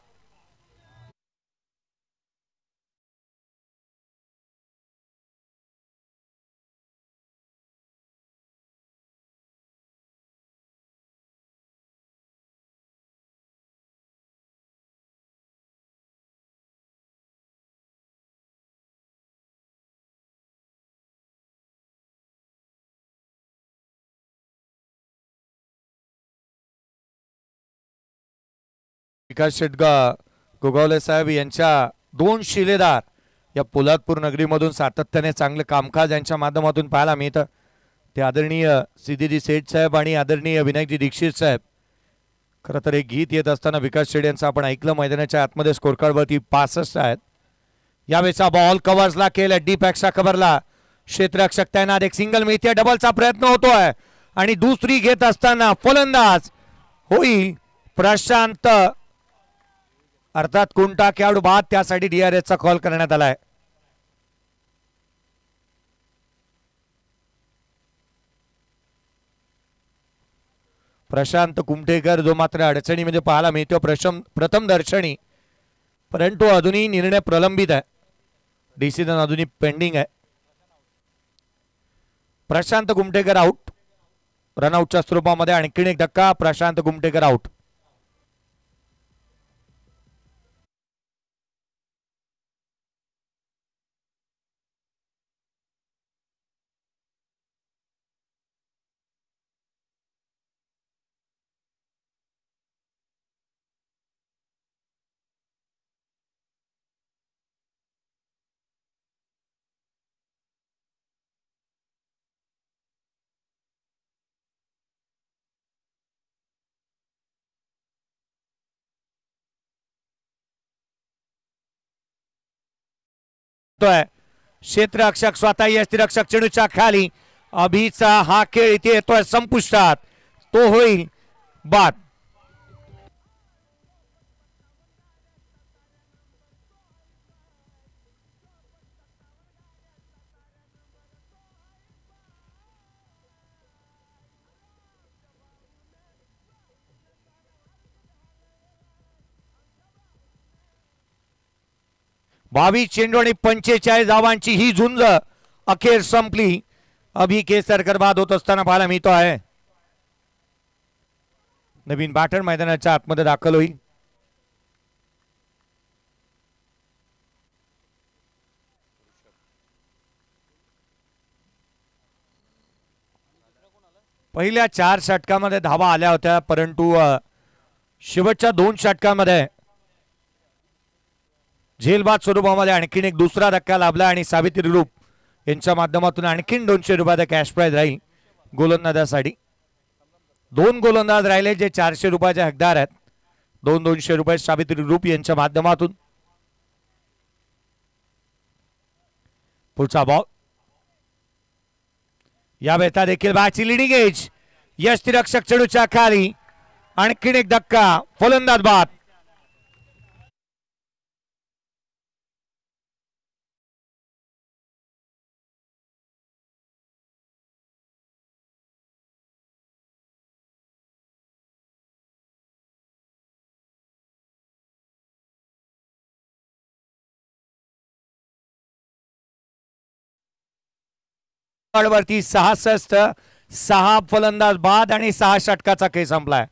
S2: विकास शेटगा गोगावले साहेब यांच्या 2 शिलेदार या पोलादपूर नगरीमधून सातत्याने चांगलं कामकाज यांच्या माध्यमातून पाहायला मिळतं. ते आदरणीय सिद्धीजी सेठ साहेब आणि आदरणीय विनायकजी दीक्षित साहेब. खरं तर एक गीत येत असताना विकास शेट यांचं आपण ऐकलं. मैदानाच्या आतमध्ये स्कोर कार्डवरती 65 आहेत. यावेळेचा बॉल कव्हर्सला केला. डीप एक्स्ट्रा कव्हरला क्षेत्ररक्षक तैनात. एक सिंगल मिळते. डबलचा प्रयत्न होतोय आणि दुसरी घेत असताना फलंदाज होईल प्रशांत. अर्थात कोणता खेळाडू बाद त्यासाठी DRSचा कॉल करण्यात आलाय. प्रशांत कुमठेकर जो मात्र अडचणीमध्ये पाहायला मिळतो प्रथम दर्शनी, परंतु अजूनही निर्णय प्रलंबित आहे. डिसिजन अजूनही पेंडिंग आहे. प्रशांत कुमठेकर आउट. रनआउटच्या स्वरूपामध्ये आणखीन एक धक्का. प्रशांत कुमठेकर आउट. क्षेत्ररक्षक स्वतः यष्टिरक्षक चेंडूच्या खाली. अभिचा हा खेळ इथे येतोय संपुष्टात. तो होईल बाद. 22 चेंडू आणि 45 धावांची ही झुंज अखेर संपली. अभि केसरकर बाद होत असताना पाहायला मिळतो आहे. नवीन बॅटर मैदानाच्या आतमध्ये दाखल होईल. पहिल्या 4 षटकामध्ये धावा आल्या होत्या, परंतु शेवटच्या 2 षटकामध्ये झेलबाद स्वरूपामध्ये आणखीन एक दुसरा धक्का लाभला आणि सावित्री ग्रुप यांच्या माध्यमातून आणखीन 200 रुपयाचा कॅश प्राइज राहील गोलंदाजासाठी. 2 गोलंदाज राहिले जे 400 रुपयाचे हकदार आहेत. 200 रुपये सावित्री ग्रुप यांच्या माध्यमातून. पुढचा बॉल या बेता देखील बॅटची लिडिंग एज. यष्टिरक्षक चेंडूच्या खाली आणखीन एक धक्का, फलंदाज बाद. वरती 66, 6 फलंदाज बाद आणि 6 षटकाचा खेळ संपलाय.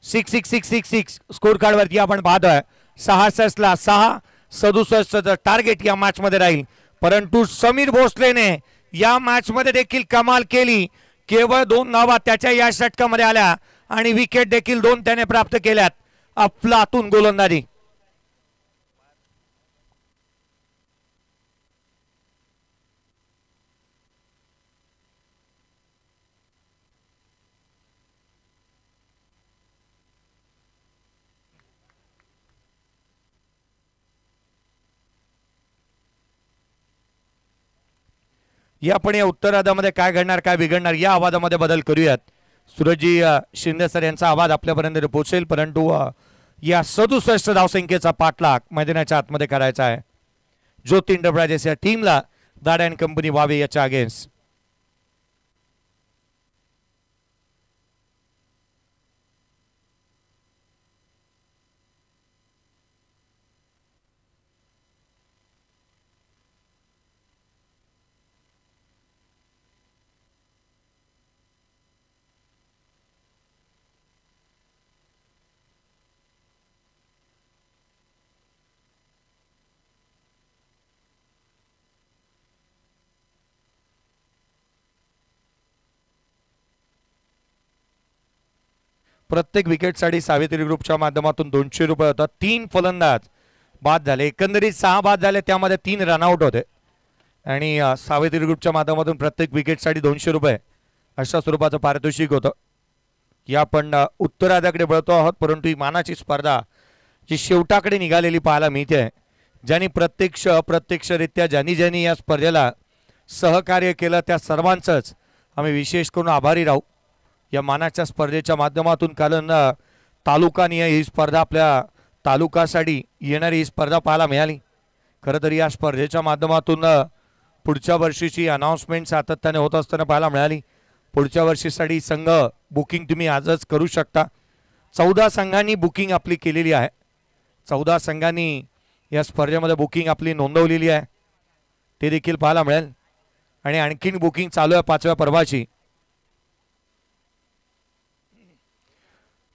S2: 6-6-6-6-6 स्कोर कार्ड वरती आपण पाहतोय. 66 ला 6, 67 टार्गेट या मॅच मध्ये राहील. परंतु समीर भोसलेने या मॅच मध्ये देखील कमाल केली. केवळ 2 धावा त्याच्या या षटकामध्ये आल्या आणि विकेट देखील 2 त्याने प्राप्त केल्यात. अफलातून गोलंदाजी. या आपण या उत्तरार्धामध्ये काय घडणार काय बिघडणार या आवाजामध्ये बदल करूयात. सूरजजी शिंदे सर यांचा आवाज आपल्यापर्यंत पोहोचेल, परंतु या 67 धावसंख्येचा पाठलाग मैदानाच्या आतमध्ये करायचा आहे ज्योती एंटरप्राइजेस या टीमला दाडा अँड कंपनी वावे याच्या अगेन्स्ट. प्रत्येक विकेटसाठी सावित्री ग्रुपच्या माध्यमातून 200 रुपये होतात. 3 फलंदाज बाद झाले, एकंदरीत 6 बाद झाले, त्यामध्ये 3 रनआउट होते आणि सावित्री ग्रुपच्या माध्यमातून प्रत्येक विकेटसाठी 200 रुपये अशा स्वरूपाचं पारितोषिक होतं. या आपण उत्तरार्धाकडे वळतो आहोत, परंतु ही मानाची स्पर्धा जी शेवटाकडे निघालेली पाहायला मिळते. ज्यांनी प्रत्यक्ष अप्रत्यक्षरित्या ज्यांनी या स्पर्धेला सहकार्य केलं त्या सर्वांचंच आम्ही विशेष करून आभारी राहू. या मानाच्या स्पर्धेच्या माध्यमातून कारण तालुकानिहाय ही स्पर्धा आपल्या तालुकासाठी येणारी ही स्पर्धा पाहायला मिळाली. खरं तर या स्पर्धेच्या माध्यमातून पुढच्या वर्षीची अनाउन्समेंट सातत्याने होत असताना पाहायला मिळाली. पुढच्या वर्षीसाठी संघ बुकिंग तुम्ही आजच करू शकता. 14 संघांनी बुकिंग आपली केलेली आहे. 14 संघांनी या स्पर्धेमध्ये बुकिंग आपली नोंदवलेली आहे, ते देखील पाहायला मिळेल. आणि आणखीन बुकिंग चालू आहे 5व्या पर्वाची.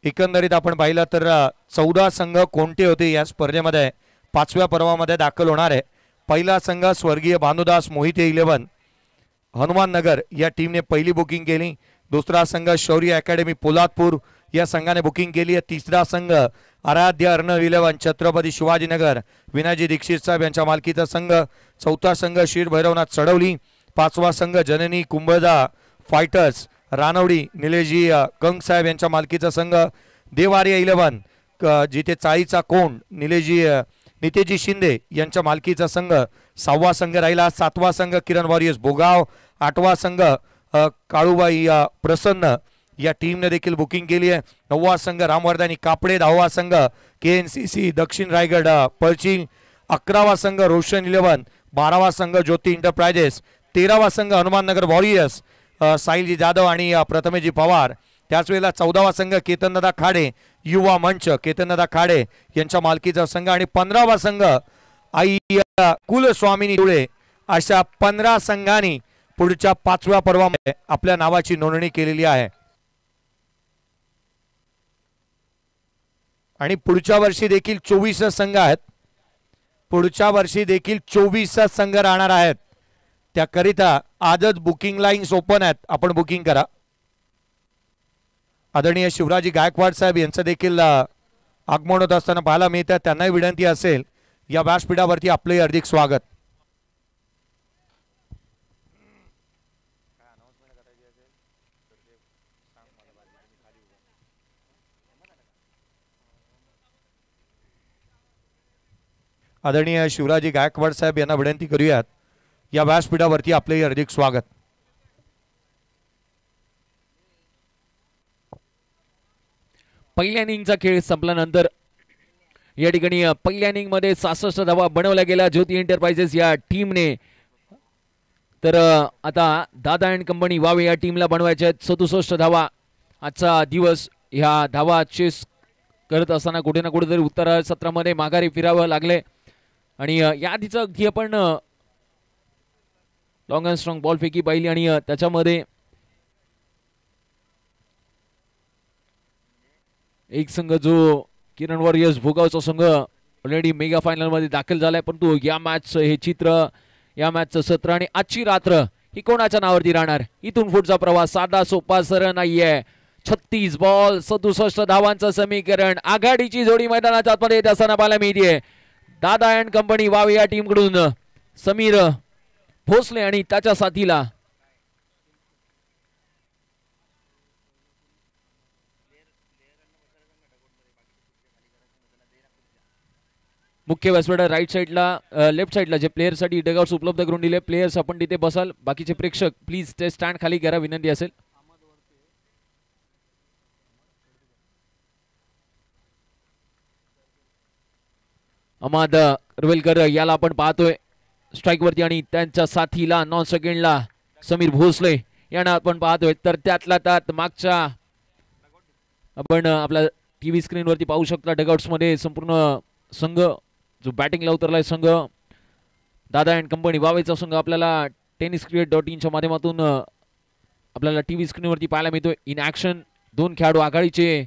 S2: एकंदरीत आपण पाहिलं तर 14 संघ कोणते होते या स्पर्धेमध्ये 5व्या पर्वामध्ये दाखल होणार आहे. पहिला संघ स्वर्गीय भानुदास मोहिते 11 हनुमान नगर या टीमने पहिली बुकिंग केली. दुसरा संघ शौर्य अकॅडमी पोलादपूर या संघाने बुकिंग केली आहे. तिसरा संघ आराध्य अर्णव 11 छत्रपती शिवाजीनगर विनाजी दीक्षित साहेब यांच्या मालकीचा संघ. चौथा संघ शीर भैरवनाथ चढवली. 5वा संघ जननी कुंभदा फायटर्स रानवडी निलेजी कंग साहेब यांच्या मालकीचा संघ. देवार्य 11 जिथे चाळीचा कोंड नितेजी शिंदे यांच्या मालकीचा संघ. 6वा संघ राहिला. 7वा संघ किरण वॉरियर्स भोगाव. 8वा संघ काळूबाई प्रसन्न या टीमने देखील बुकिंग केली आहे. 9वा संघ रामवर्धनी कापडे. 10वा संघ KNCC दक्षिण रायगड पळचील. 11वा संघ रोशन 11. 12वा संघ ज्योती एंटरप्राइजेस. 13वा संघ हनुमाननगर वॉरियर्स साहिलजी जाधव आणि प्रथमेजी पवार. त्याच वेळेला 14वा संघ केतनदादा खाडे युवा मंच केतनदादा खाडे यांच्या मालकीचा संघ. आणि 15वा संघ आई कुलस्वामिनी धुळे अशा 15 संघांनी पुढच्या 5व्या पर्वामध्ये आपल्या नावाची नोंदणी केलेली आहे आणि पुढच्या वर्षी देखील 24 संघ आहेत. पुढच्या वर्षी देखील 24 संघ राहणार आहेत. त्याकरिता आजच बुकिंग लाईन्स ओपन आहेत, आपण बुकिंग करा. आदरणीय शिवराजी गायकवाड साहेब यांचं देखील आगमन होत असताना पाहायला मिळतं. त्यांनाही विनंती असेल या व्यासपीठावरती आपले हार्दिक स्वागत. आदरणीय शिवराजी गायकवाड साहेब यांना विनंती करूयात या व्यासपीठावरती आपले हार्दिक स्वागत.
S3: पहिल्या इनिंगचा खेळ संपल्यानंतर या ठिकाणी पहिल्या इनिंग मध्ये 66 धावा बनवल्या गेल्या ज्योती एंटरप्राइजेस या टीमने. तर आता दादा अँड कंपनी वावे या टीमला बनवायच्या आहेत 67 धावा. आजचा दिवस ह्या धावा चेस करत असताना कुठे ना कुठेतरी उत्तर सत्रामध्ये माघारी फिरावं लागले आणि या आधीचं अगदी आपण लॉंग अँड स्ट्रॉंग बॉल फेकी पाहिली आणि त्याच्यामध्ये एक संघ जो किरण वॉरियर्स भोगावचा संघ ऑलरेडी मेगा फायनल मध्ये दाखल झालाय. परंतु या मॅचचं हे चित्र, या मॅचचं सत्र आणि आजची रात्र ही कोणाच्या नावावरती राहणार? इथून पुढचा प्रवास साधा सोपा सरळ नाहीये. 36 बॉल 67 धावांचं समीकरण. आघाडीची जोडी मैदानाच्या आतमध्ये येत असताना पाहायला मिळते. दादा अँड कंपनी वावे या टीम कडून समीर भोसले आणि त्याच्या साथीला मुख्य व्यासपीठावर राईट साईडला लेफ्ट साईडला जे प्लेयर साठी डगआउट्स उपलब्ध करून दिले. प्लेयर्स आपण तिथे बसाल. बाकीचे प्रेक्षक प्लीज ते स्टँड खाली करा, विनंती असेल. अहमद रवेलकर याला आपण पाहतोय स्ट्राइक वरती आणि त्यांच्या साथीला नॉन सेकंडला समीर भोसले यांना आपण पाहतोय. तर त्यातला त्यात मागच्या आपण आपल्या टीव्ही स्क्रीन वरती पाहू शकता डगआउट्स मध्ये संपूर्ण संघ जो बॅटिंगला उतरलाय संघ दादा अँड कंपनी वावेचा संघ आपल्याला tenniscricket.in च्या माध्यमातून आपल्याला टीव्ही स्क्रीनवरती पाहायला मिळतोय. इन ऍक्शन दोन खेळाडू आघाडीचे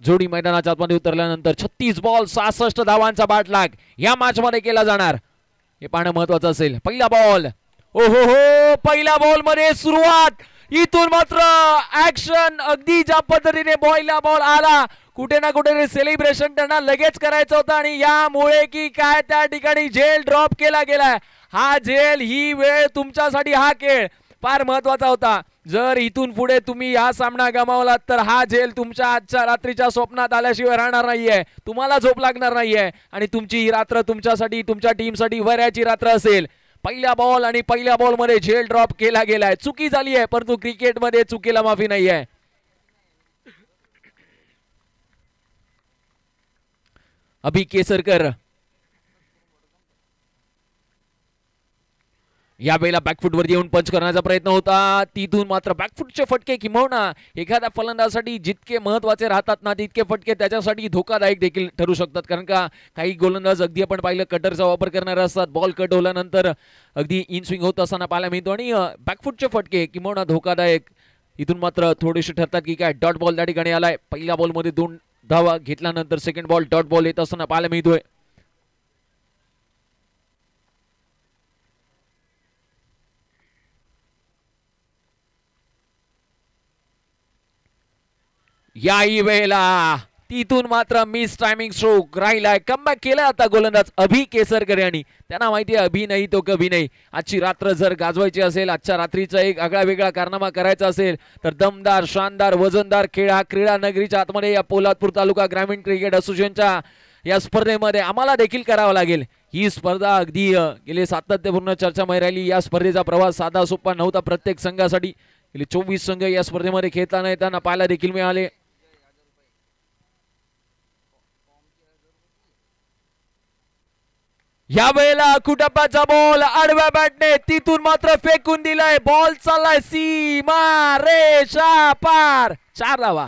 S3: जोडी मैदानाच्या आतमध्ये उतरल्यानंतर 36 बॉल 66 धावांचा बाटलाग या मॅच मध्ये केला जाणार हे पाहणं महत्वाचं असेल. पहिला बॉल, ओहो हो, पहिल्या बॉल मध्ये सुरुवात. इथून मात्र ऍक्शन अगदी ज्या पद्धतीने पहिला बॉल आला कुठे ना कुठे सेलिब्रेशन त्यांना लगेच करायचं होतं आणि यामुळे की काय त्या ठिकाणी झेल ड्रॉप केला गेलाय. हा झेल, ही वेळ तुमच्यासाठी, हा खेळ फार महत्वाचा होता. जर इथून पुढे तुम्ही हा सामना गमावलात तर हा झेल तुमच्या आजच्या रात्रीच्या स्वप्नात आल्याशिवाय राहणार नाहीये. तुम्हाला झोप लागणार नाहीये आणि तुमची ही रात्र तुमच्यासाठी, तुमच्या टीमसाठी वऱ्याची रात्र असेल. पहिला बॉल आणि पहिल्या बॉल मध्ये झेल ड्रॉप केला गेलाय. चुकी झाली आहे परंतु क्रिकेटमध्ये चुकीला माफी नाहीये. अभि केसरकर यावेळेला बॅकफुट वरती येऊन पंच करण्याचा प्रयत्न होता. तिथून मात्र बॅकफुटचे फटके किंबहुना एखाद्या फलंदाजासाठी जितके महत्वाचे राहतात ना तितके फटके त्याच्यासाठी धोकादायक देखील ठरू शकतात. कारण का काही गोलंदाज अगदी आपण पाहिलं कटरचा वापर करणारे असतात. बॉल कट होल्यानंतर अगदी इन स्विंग होत असताना पाहायला मिळतो आणि बॅकफुटचे फटके किंबहुना धोकादायक इथून मात्र थोडेसे ठरतात की काय. डॉट बॉल त्या ठिकाणी आलाय. पहिल्या बॉल मध्ये 2 धावा घेतल्यानंतर सेकंड बॉल डॉट बॉल येत असताना पाहायला मिळतोय. याही वेळेला तिथून मात्र मिस टायमिंग स्ट्रोक राहिलाय. कमबॅक केला आता गोलंदाज अभि केसरकर यांनी. त्यांना माहिती आहे अभि नाही तो कभी नाही. आजची रात्र जर गाजवायची असेल, आजच्या रात्रीचा एक आगळा वेगळा कारनामा करायचा असेल तर दमदार, शानदार, वजनदार खेळ हा क्रीडा नगरीच्या आतमध्ये या पोलादपूर तालुका ग्रामीण क्रिकेट असोसिएशनच्या या स्पर्धेमध्ये आम्हाला देखील करावं लागेल. ही स्पर्धा अगदी गेले सातत्यपूर्ण चर्चामय राहिली. या स्पर्धेचा प्रवास साधा सोपा नव्हता प्रत्येक संघासाठी. गेले 24 संघ या स्पर्धेमध्ये खेळताना येताना पाहायला देखील मिळाले. या वेळेला कुटप्पाचा बॉल आडव्या बॅटने तिथून मात्र फेकून दिलाय. बॉल चाललाय सीमा रेषा पार. 4 धावा.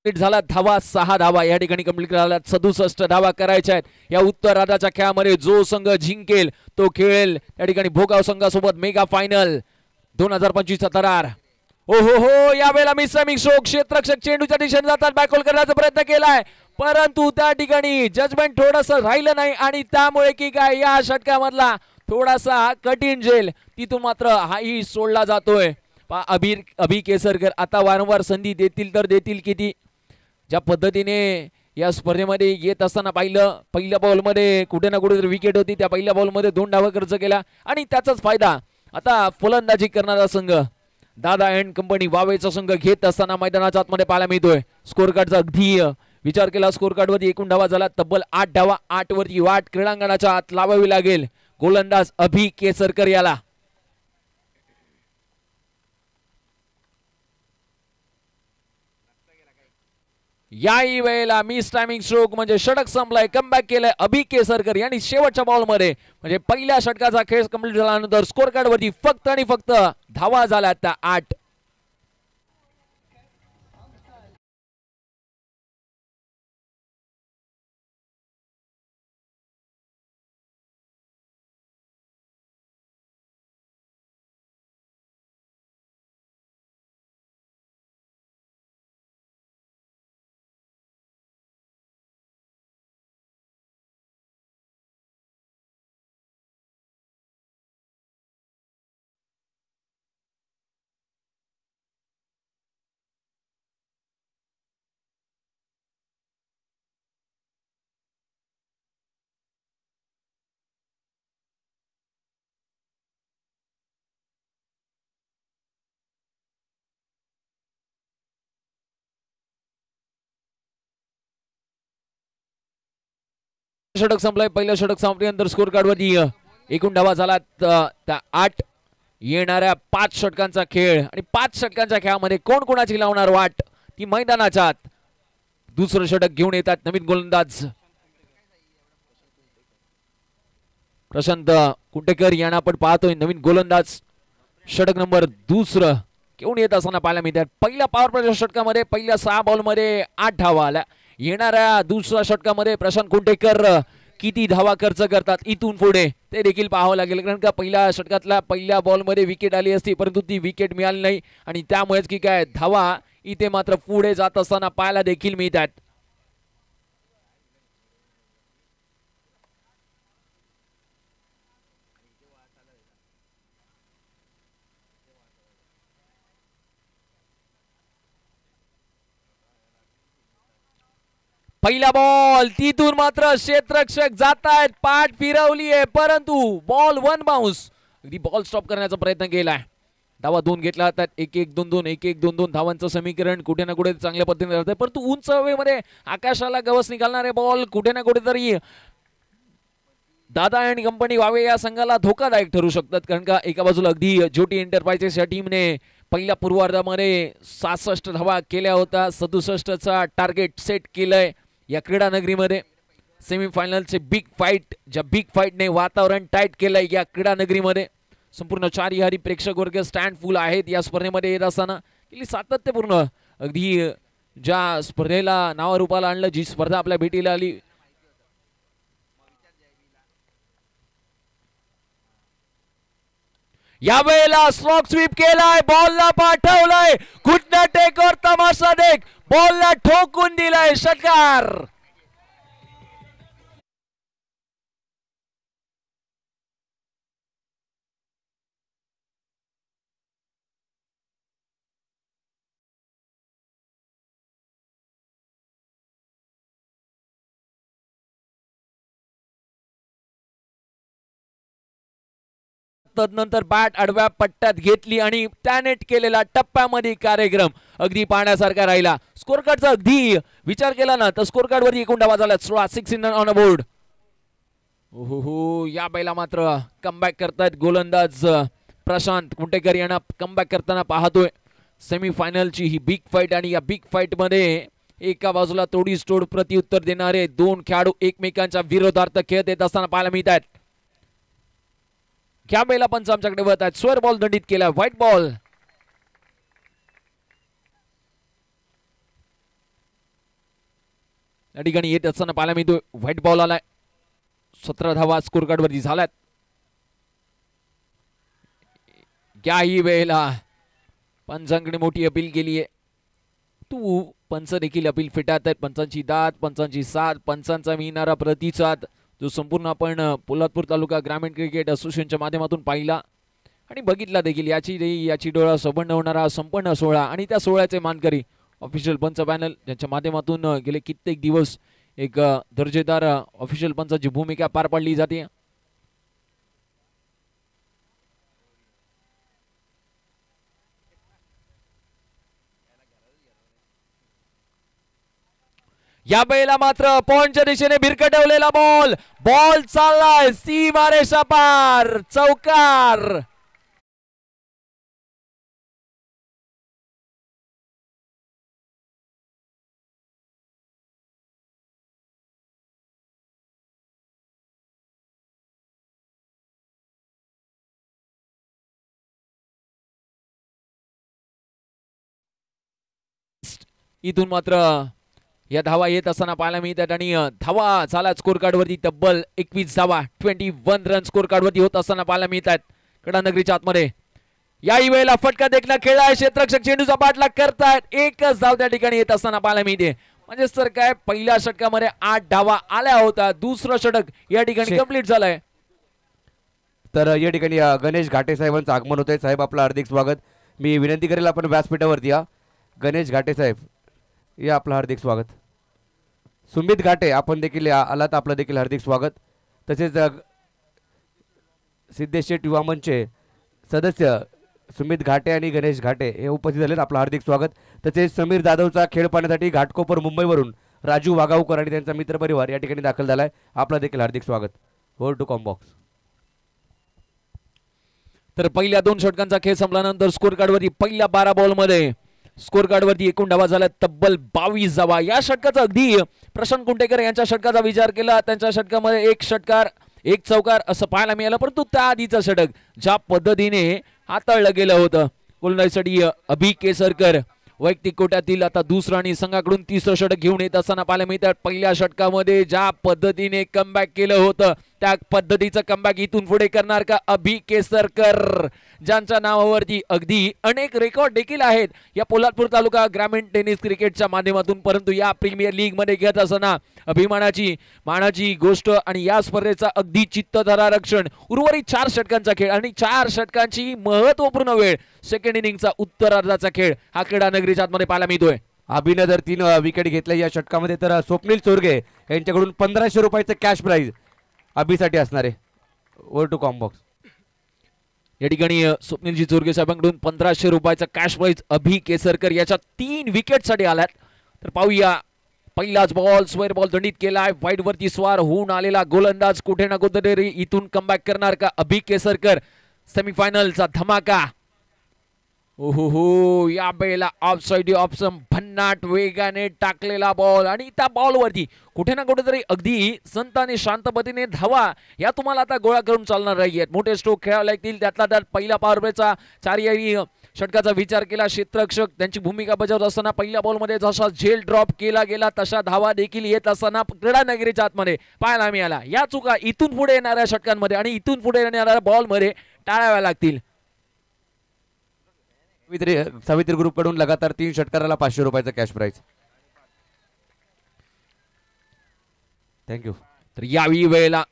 S3: कंप्लीट झाला धावा 6 धावा या ठिकाणी कंप्लीट झाला 67 धावा करायच्या आहेत या उत्तर राधाच्या खेळामध्ये जो संघ जिंकेल तो खेळेल त्या ठिकाणी भोगाव संघासोबत मेगा फायनल 2025 तरार ओ हो यावेळेला मिसमिंग स्ट्रोक क्षेत्ररक्षक चेंडूच्या दिशेने जातात बॅकहोल करण्याचा प्रयत्न केलाय परंतु त्या ठिकाणी जजमेंट थोडंसं राहिलं नाही आणि त्यामुळे की काय या षटकामधला थोडासा कठीण झेल तिथून मात्र हाही सोडला जातोय अभि केसरकर आता वारंवार संधी देतील तर देतील किती ज्या पद्धतीने या स्पर्धेमध्ये येत असताना पाहिलं पहिल्या बॉलमध्ये कुठे ना कुठे विकेट होती त्या पहिल्या बॉलमध्ये 2 धावा खर्च केला आणि त्याचाच फायदा आता फलंदाजी करणारा संघ दादा अँड कंपनी वावेचा संघ घेत असताना मैदानाच्या आतमध्ये पाहायला मिळतोय स्कोर कार्डचा अगदी विचार केला स्कोर कार्ड वरती एकूण धावा झाला तब्बल 8 धावा 8 वरती वाट क्रीडांगणाच्या आत लावावी लागेल गोलंदाज अभि केसरकर याला याही वेळेला मिस टायमिंग स्ट्रोक म्हणजे षटक संपलाय कमबॅक केलाय अभि केसरकर यांनी शेवटच्या बॉल मध्ये म्हणजे पहिल्या षटकाचा खेळ कंप्लीट झाल्यानंतर स्कोर कार्ड वरती फक्त आणि फक्त धावा झाल्या त्या 8 षटक संपलाय पहिलं षटक संपल्यानंतर स्कोर कार्ड वरती एकूण धावा झाला त्या 8 येणाऱ्या 5 षटकांचा खेळ आणि 5 षटकांच्या खेळामध्ये कोण कोणाची लावणार वाट ती मैदानाच्या आत दुसरं षटक घेऊन येतात नवीन गोलंदाज प्रशांत कुंटेकर यांना आपण पाहतोय नवीन गोलंदाज षटक नंबर दुसरं घेऊन येत असताना पाहायला मिळतात पहिल्या पॉवर प्ले षटकामध्ये पहिल्या 6 बॉल मध्ये 8 धावा आल्या येणाऱ्या दुसऱ्या षटकामध्ये प्रशांत कुंटेकर किती धावा खर्च करतात इथून पुढे ते देखील पाहावं लागेल कारण का पहिल्या षटकातल्या पहिल्या बॉल मध्ये विकेट आली असती परंतु ती विकेट मिळाली नाही आणि त्यामुळेच की काय धावा इथे मात्र पुढे जात असताना पाहायला देखील मिळतात पहिला बॉल तिथून मात्र क्षेत्ररक्षक जात आहेत पाठ फिरवली आहे परंतु बॉल 1 बाउन्स अगदी बॉल स्टॉप करण्याचा प्रयत्न केलाय धावा 2 घेतला जातात 1-1-2-2 1-1-2-2 धावांचं समीकरण कुठे ना कुठे चांगल्या पद्धतीने राहतंय परंतु उंच हवेमध्ये आकाशाला गवस निघालणारे बॉल कुठे ना कुठेतरी दादा आणि कंपनी वावे या संघाला धोकादायक ठरू शकतात कारण का एका बाजूला अगदी ज्योती एंटरप्राइजेस या टीमने पहिल्या पूर्वार्धामध्ये 66 धावा केल्या होत्या 67 चा टार्गेट सेट केलंय या क्रीडा नगरीमध्ये सेमीफायनलचे बिग फाईट ज्या बिग फाईटने वातावरण टाईट केलंय या क्रीडा नगरीमध्ये संपूर्ण चारही प्रेक्षक वर्ग स्टँड फुल आहेत या स्पर्धेमध्ये येत असताना गेली सातत्यपूर्ण अगदी ज्या स्पर्धेला नावारूपाला आणलं जी स्पर्धा आपल्या भेटीला आली यावेळेला स्ट्रोक स्वीप केलाय बॉलला पाठवलाय कुठला टेकवर तमाशा देख बॉलला ठोकून दिलाय षटकार तदनंतर बॅट आडव्या पट्ट्यात घेतली आणि त्यानेट केलेला टप्प्यामध्ये कार्यक्रम अगदी पाहण्यासारखा राहिला स्कोर कार्डचा अगदी विचार केला ना तर स्कोर कार्ड वरती एकूण धावा झाल्या 6 इन ऑन अ बोर्ड हो या बैला मात्र कमबॅक करतायत गोलंदाज प्रशांत कुंटेकर यांना कमबॅक करताना पाहतोय सेमीफायनलची ही बिग फाईट आणि या बिग फाईट मध्ये एका बाजूला तोडीस तोड प्रत्युत्तर देणारे 2 खेळाडू एकमेकांच्या विरोधार्थ खेळत येत असताना पाहायला मिळतात क्या बेला पंच आमच्याकडे वळत आहेत स्वर बॉल दंडित केला व्हाईट बॉल या ठिकाणी येत असताना पाहायला मिळतोय व्हाईट बॉल आलाय. 17 धावा स्कोर कार्ड वरती झाल्यात. याही वेळेला पंचांकडे मोठी अपील केली आहे. तू पंच देखील अपील फिटात आहेत. पंचांची दाद, पंचांची साथ, पंचांचा मिळणारा प्रतिसाद जो संपूर्ण आपण पोलादपूर तालुका ग्रामीण क्रिकेट असोसिएशनच्या माध्यमातून पाहिला आणि बघितला देखील. याची डोळा सबंध होणारा संपन्न सोहळा आणि त्या सोहळ्याचे मानकरी ऑफिशियल पंच पॅनल ज्यांच्या माध्यमातून गेले कित्येक दिवस एक दर्जेदार ऑफिशियल पंचाची भूमिका पार पाडली जाते. या वेळेला मात्र पॉइंटच्या दिशेने भिरकटवलेला बॉल, बॉल चाललाय सीमारेषा पार, चौकार. इथून मात्र या धावा येत असताना पाहायला मिळतात आणि धावा झाला स्कोर कार्ड वरती तब्बल 21 धावा 21 रन स्कोर कार्ड वरती होत असताना पाहायला मिळतात कडानगरीच्या आतमध्ये. याही वेळेला फटका देखना खेळाय, क्षेत्ररक्षक चेंडूचा पाठलाग करतायत. एकच धाव त्या ठिकाणी येत असताना पाहायला मिळते. म्हणजे सर काय पहिल्या षटकामध्ये 8 धावा आल्या होत्या, दुसरं षटक या ठिकाणी कंप्लीट झालंय.
S1: तर या ठिकाणी गणेश घाटे साहेबांचं आगमन होतंय. साहेब आपलं हार्दिक स्वागत. मी विनंती करेल आपण व्यासपीठावरती या. गणेश घाटे साहेब या आपलं हार्दिक स्वागत. सुमित घाटे आपण देखील आलात, आपलं देखील हार्दिक स्वागत. तसेच सिद्धेश शेट युवा मंचचे सदस्य सुमित घाटे आणि गणेश घाटे हे उपस्थित झालेत, आपलं हार्दिक स्वागत. तसेच समीर जाधवचा खेळ पाहण्यासाठी घाटकोपर मुंबईवरून राजू वागावकर आणि त्यांचा मित्रपरिवार या ठिकाणी दाखल झालाय, आपलं देखील हार्दिक स्वागत. Over to Combox.
S3: तर पहिल्या 2 षटकांचा खेळ संपल्यानंतर स्कोर कार्ड वरती पहिल्या 12 बॉल मध्ये स्कोर कार्ड वरती एकूण धावा झाल्या तब्बल 22 धावा. या षटकाचा अगदी प्रशांत कुंटेकर यांच्या षटकाचा विचार केला, त्यांच्या षटकामध्ये 1 षटकार 1 चौकार असं पाहायला मिळालं. परंतु त्या आधीचं षटक ज्या पद्धतीने हाताळलं गेलं होतं गोलंदाजीसाठी अभि केसरकर वैयक्तिक कोट्यातील आता दुसरं आणि संघाकडून तिसरं षटक घेऊन येत असताना पाहायला मिळतात. पहिल्या षटकामध्ये ज्या पद्धतीने कमबॅक केलं होतं त्या पद्धतीचं कमबॅक इथून पुढे करणार का अभि केसरकर, ज्यांच्या नावावरती अगदी अनेक रेकॉर्ड देखील आहेत या पोलादपूर तालुका ग्रामीण टेनिस क्रिकेटच्या माध्यमातून. परंतु या प्रीमियर लीग मध्ये घेत असताना मानाची गोष्ट आणि या स्पर्धेचा अगदी चित्तधरारक्षण. उर्वरित 4 षटकांचा खेळ आणि 4 षटकांची महत्वपूर्ण वेळ सेकंड इनिंगचा उत्तरार्धाचा खेळ हा क्रीडा नगरीच्या आतमध्ये पाहायला मिळतोय.
S1: अभिनय जर 3 विकेट घेतल्या या षटकामध्ये तर स्वप्नील चोरगे यांच्याकडून 1500 रुपयाचं कॅश प्राइज अभिसाठी असणार आहे. Over to Combox.
S3: या ठिकाणी स्वप्नीलजी चोरगे साहेबांकडून 1500 रुपयाचा कॅश प्राइज अभि केसरकर याच्या 3 विकेटसाठी आल्यात. तर पाहूया पहिलाच बॉल स्क्वेअर बॉल दंडित केलाय. वाईड वरती स्वार होऊन आलेला गोलंदाज कुठे ना कुठेतरी इथून कमबॅक करणार का अभि केसरकर. सेमीफायनलचा धमाका. ओहो या वेळेला ऑफ साइड ऑप्शन भन्नाट वेगाने टाकलेला बॉल आणि त्या बॉलवरती कुठे ना कुठेतरी अगदी संत आणि शांतपतीने धावा या तुम्हाला आता गोळा करून चालणार नाहीयेत. मोठे स्ट्रोक खेळावे लागतील. त्यातला त्यात पहिला पॉवर प्लेचा 4 षटकाचा विचार केला. क्षेत्ररक्षक त्यांची भूमिका बजावत असताना पहिल्या बॉलमध्ये जसा झेल ड्रॉप केला गेला तशा धावा देखील येत असताना क्रीडा नगरीच्या आतमध्ये पाहायला मिळाला. या चुका इथून पुढे येणाऱ्या षटकांमध्ये आणि इथून पुढे येणाऱ्या बॉलमध्ये टाळाव्या लागतील.
S1: सावित्री ग्रुप कडून लगातार 3 षटकाराला 500 रुपयाचा कॅश प्राइज. थँक्यू.
S3: तर यावेळी वेळेला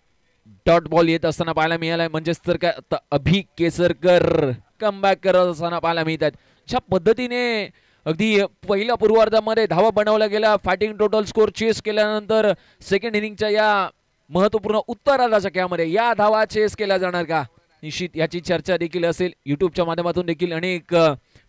S3: डॉट बॉल येत असताना पाहायला मिळालाय. म्हणजेच तर काय अभि केसरकर कमबॅक करत असताना पाहायला मिळतात. ज्या पद्धतीने अगदी पहिल्या पूर्वार्धामध्ये धावा बनवल्या गेल्या, फायटिंग टोटल स्कोर चेस केल्यानंतर सेकंड इनिंगच्या या महत्वपूर्ण उत्तरार्धाच्या खेळामध्ये या धावा चेस केल्या जाणार का, निश्चित याची चर्चा देखील असेल. युट्यूबच्या माध्यमातून देखील अनेक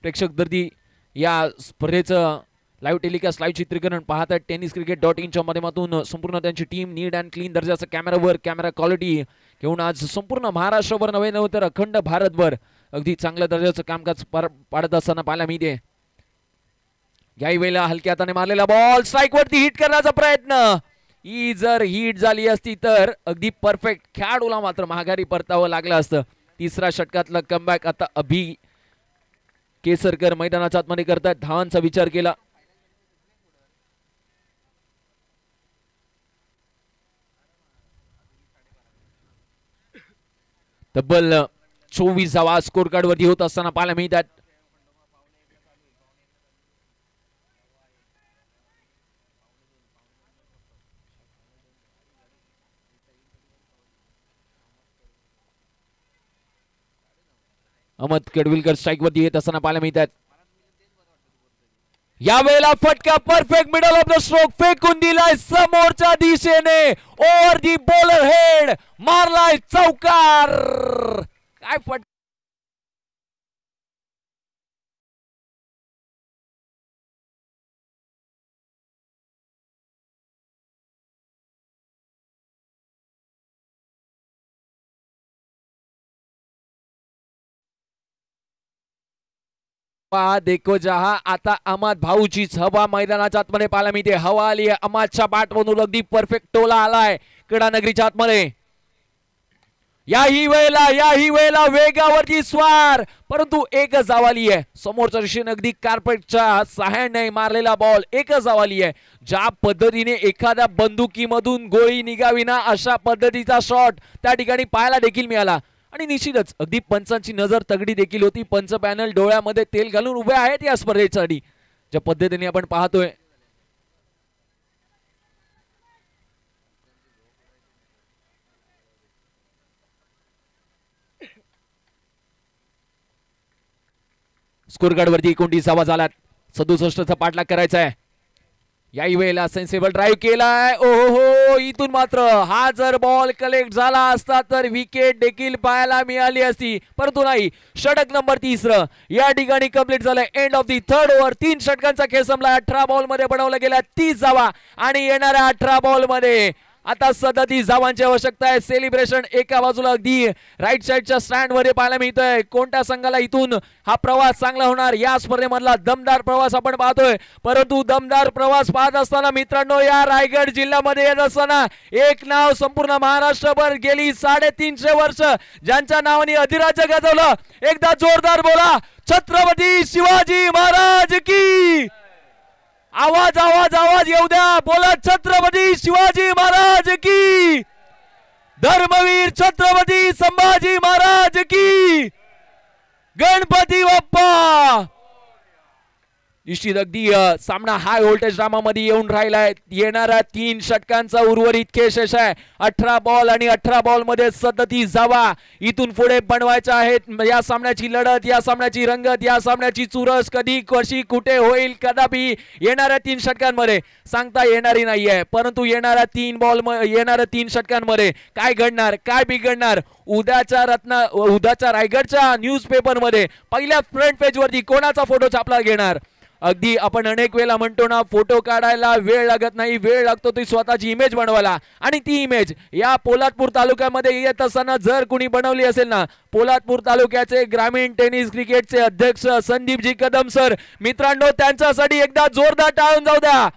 S3: प्रेक्षक दर्दी या स्पर्धेचं लाईव्ह टेलिकास्ट लाईव्ह चित्रीकरण पाहतात. tenniscricket.in च्या माध्यमातून संपूर्ण त्यांची टीम नीट अँड क्लीन दर्जाचं कॅमेरावर कॅमेरा क्वालिटी घेऊन आज संपूर्ण महाराष्ट्रभर नव्हे तर अखंड भारतभर अगदी चांगल्या दर्जाचं कामकाज पाडत असताना पाहायला मिळते. याही वेळेला हलक्या हाताने मारलेला बॉल स्ट्राईक वरती हिट करण्याचा प्रयत्न. ही जर हिट झाली असती तर अगदी परफेक्ट. खेळाडूला मात्र माघारी परतावं लागलं असतं. तिसरा षटकातला कमबॅक आता अभि केसरकर मैदानाच्या आतमध्ये करतात. धावांचा विचार केला. तब्बल 24 धावा स्कोर कार्ड वरती होत असताना पाहायला मिळतात. अहमद कडविलकर स्ट्राइक वरती येत असताना पाहायला मिळतात. यावेळेला फटका perfect middle of the stroke फेकून दिलाय समोरच्या दिशेने ओव्हर दी बॉलर हेड मारलाय चौकार. काय फटका देखो जहा आता अहमद भाऊचीच हवा मैदानाच्या आतमध्ये पाहायला मिळते. हवा आली आहे अहमदच्या बॅटमधून अगदी परफेक्ट टोला आलाय कडा नगरीच्या आतमध्ये. याही वेळेला वेगावरती स्वार परंतु एकच धाव आली आहे समोरच्या दिशेने अगदी कार्पेटच्या सहाय्याने मारलेला बॉल एकच धाव आली आहे. ज्या पद्धतीने एखाद्या बंदुकीमधून गोळी निघावी ना अशा पद्धतीचा शॉट त्या ठिकाणी पाहायला देखील मिळाला. आणि निश्चितच अगदी पंचांची नजर तगडी देखील होती. पंच पॅनल डोळ्यामध्ये तेल घालून उभे आहेत या स्पर्धेसाठी. ज्या पद्धतीने आपण पाहतोय स्कोर कार्ड वरती 29 धावा झाल्यात. 67 चा पाठलाग करायचा आहे. याही वेळेला सेन्सेबल ड्राईव्ह केलाय. ओहो इथून मात्र हा जर बॉल कलेक्ट झाला असता तर विकेट देखील पाहायला मिळाली असती परंतु नाही. षटक नंबर 30 या ठिकाणी कंप्लीट झालंय. End of the third over. 3 षटकांचा खेळ संपला. 18 बॉल मध्ये बनवला गेला 30 धावा आणि येणाऱ्या 18 बॉल मध्ये आता 37 धावांची आवश्यकता आहे. सेलिब्रेशन एका बाजूला अगदी राईट साइडच्या स्टँड मध्ये पाहायला मिळतोय. कोणत्या संघाला इथून हा प्रवास चांगला होणार या स्पर्धेमधला दमदार प्रवास आपण पाहतोय. परंतु दमदार प्रवास पाहत असताना मित्रांनो या रायगड जिल्ह्यामध्ये येत असताना एक नाव संपूर्ण महाराष्ट्रभर गेली 350 वर्ष ज्यांच्या नावाने अधिराज्य गाजवलं. एकदा जोरदार बोला छत्रपती शिवाजी महाराज की. आवाज आवाज आवाज येऊ द्या. बोला छत्रपती शिवाजी महाराज की. धर्मवीर छत्रपती संभाजी महाराज की. गणपती बाप्पा. निश्चित अगदी सामना हाय व्होल्टेज ड्रामा मध्ये येऊन राहिलाय. येणाऱ्या 3 षटकांचा उर्वरित खेळ शेष आहे. 18 बॉल आणि 18 बॉल मध्ये 37 धावा इथून पुढे बनवायच्या आहेत. या सामन्याची लढत या सामन्याची रंगत या सामन्याची चुरस कधी कशी कुठे होईल कदापि येणाऱ्या 3 षटकांमध्ये सांगता येणारी नाहीये. परंतु येणाऱ्या 3 षटकांमध्ये काय घडणार काय बिघडणार उद्याच्या रायगडच्या न्यूजपेपर मध्ये पहिल्या फ्रंट पेज वरती कोणाचा फोटो छापला घेणार. अगदी आपण अनेक वेळेला म्हणतो ना फोटो काढायला वेळ लागत नाही. वेळ लागतो ती स्वतःची इमेज बनवायला. आणि ती इमेज या पोलादपूर तालुक्यामध्ये येत असताना जर कुणी बनवली असेल ना पोलादपूर तालुक्याचे ग्रामीण टेनिस क्रिकेटचे अध्यक्ष संदीपजी कदम सर मित्रांनो त्यांच्यासाठी एकदा जोरदार टाळून जाऊ द्या.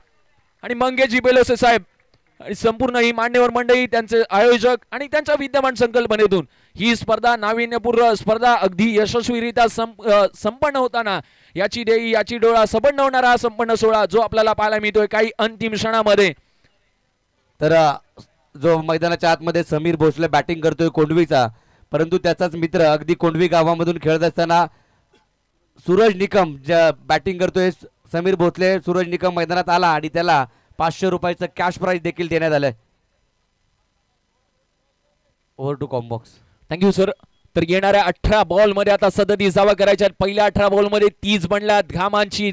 S3: आणि मंगेशजी बेलोसे साहेब आणि संपूर्ण ही मान्यवर मंडळी त्यांचे आयोजक आणि त्यांच्या विद्यमान संकल्पनेतून ही स्पर्धा नाविन्यपूर्ण स्पर्धा अगदी यशस्वीरित्या संपन्न होताना याची देई याची डोळा सबंध होणारा हा संपन्न सोहळा जो आपल्याला पाहायला मिळतोय काही अंतिम क्षणामध्ये.
S1: तर जो मैदानाच्या आतमध्ये समीर भोसले बॅटिंग करतोय कोंडवीचा परंतु त्याचाच मित्र अगदी कोंडवी गावामधून खेळत असताना सूरज निकम ज्या बॅटिंग करतोय समीर भोसले सूरज निकम मैदानात आला आणि त्याला 500 रुपयाचं कॅश प्राइज देखील देण्यात आलंय. Over to Combox.
S3: Thank you sir. तर येणाऱ्या 18 बॉल मध्ये आता 37 धावा करायच्या. पहिल्या 18 बॉल मध्ये 30 बनल्यात. घामांची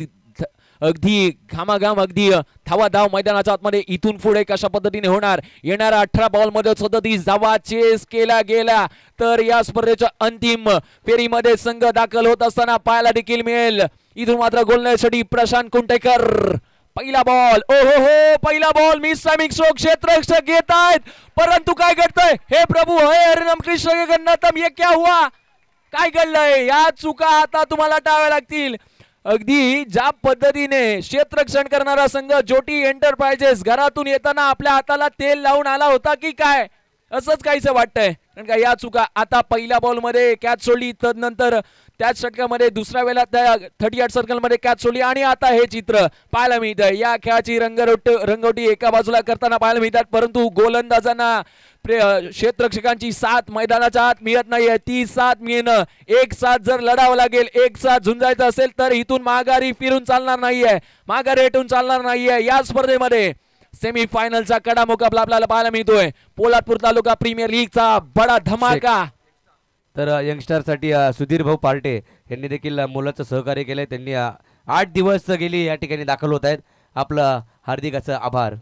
S3: अगदी घामाघाम अगदी धावा धाव मैदानाच्या आतमध्ये इथून पुढे कशा पद्धतीने होणार. येणाऱ्या 18 बॉल मध्ये 37 धावा चेस केला गेला तर या स्पर्धेच्या अंतिम फेरीमध्ये संघ दाखल होत असताना पाहायला देखील मिळेल. इथून मात्र गोलंदाजीसाठी प्रशांत कुंटेकर. पहिला बॉल ओहो हो पहिला बॉल मिस टायमिंग स्ट्रोक क्षेत्ररक्षक घेत आहेत परंतु काय घडतंय हे प्रभू हे हरिनाम कृष्ण जगन्नाथम ये क्या हुआ. काय घडलंय. या चुका आता तुम्हाला टाळाव्या लागतील. अगदी ज्या पद्धतीने क्षेत्ररक्षण करणारा संघ ज्योती एंटरप्राइजेस घरातून येताना आपल्या हाताला तेल लावून आला होता की काय असंच काहीसं वाटतंय. कारण का या चुका आता पहिल्या बॉल मध्ये कॅच सोडली तदनंतर त्याच षटकामध्ये दुसऱ्या वेळेला त्या 38 सर्कल मध्ये कॅच सोडली आणि आता हे चित्र पाहायला मिळतं. या खेळाची रंगवटी एका बाजूला करताना पाहायला मिळतात, परंतु गोलंदाजांना क्षेत्ररक्षकांची साथ मैदानाच्या आत मिळत नाहीये. ती साथ मिळणं, एक साथ जर लढावं लागेल, एक साथ झुंजायचं असेल तर इथून माघारी फिरून चालणार नाहीये, माघारी हटून चालणार नाहीये. या स्पर्धेमध्ये सेमी फायनलचा कडा मुकाबला आपल्याला पाहायला मिळतोय. पोलादपूर तालुका प्रीमियर लीगचा बडा धमाका.
S1: तर यंगस्टरसाठी सुधीर भाऊ पार्टे यांनी देखील मोलाचं सहकार्य केलंय. त्यांनी 8 दिवस गेली या ठिकाणी दाखल होत आहेत. आपलं हार्दिक असं आभार.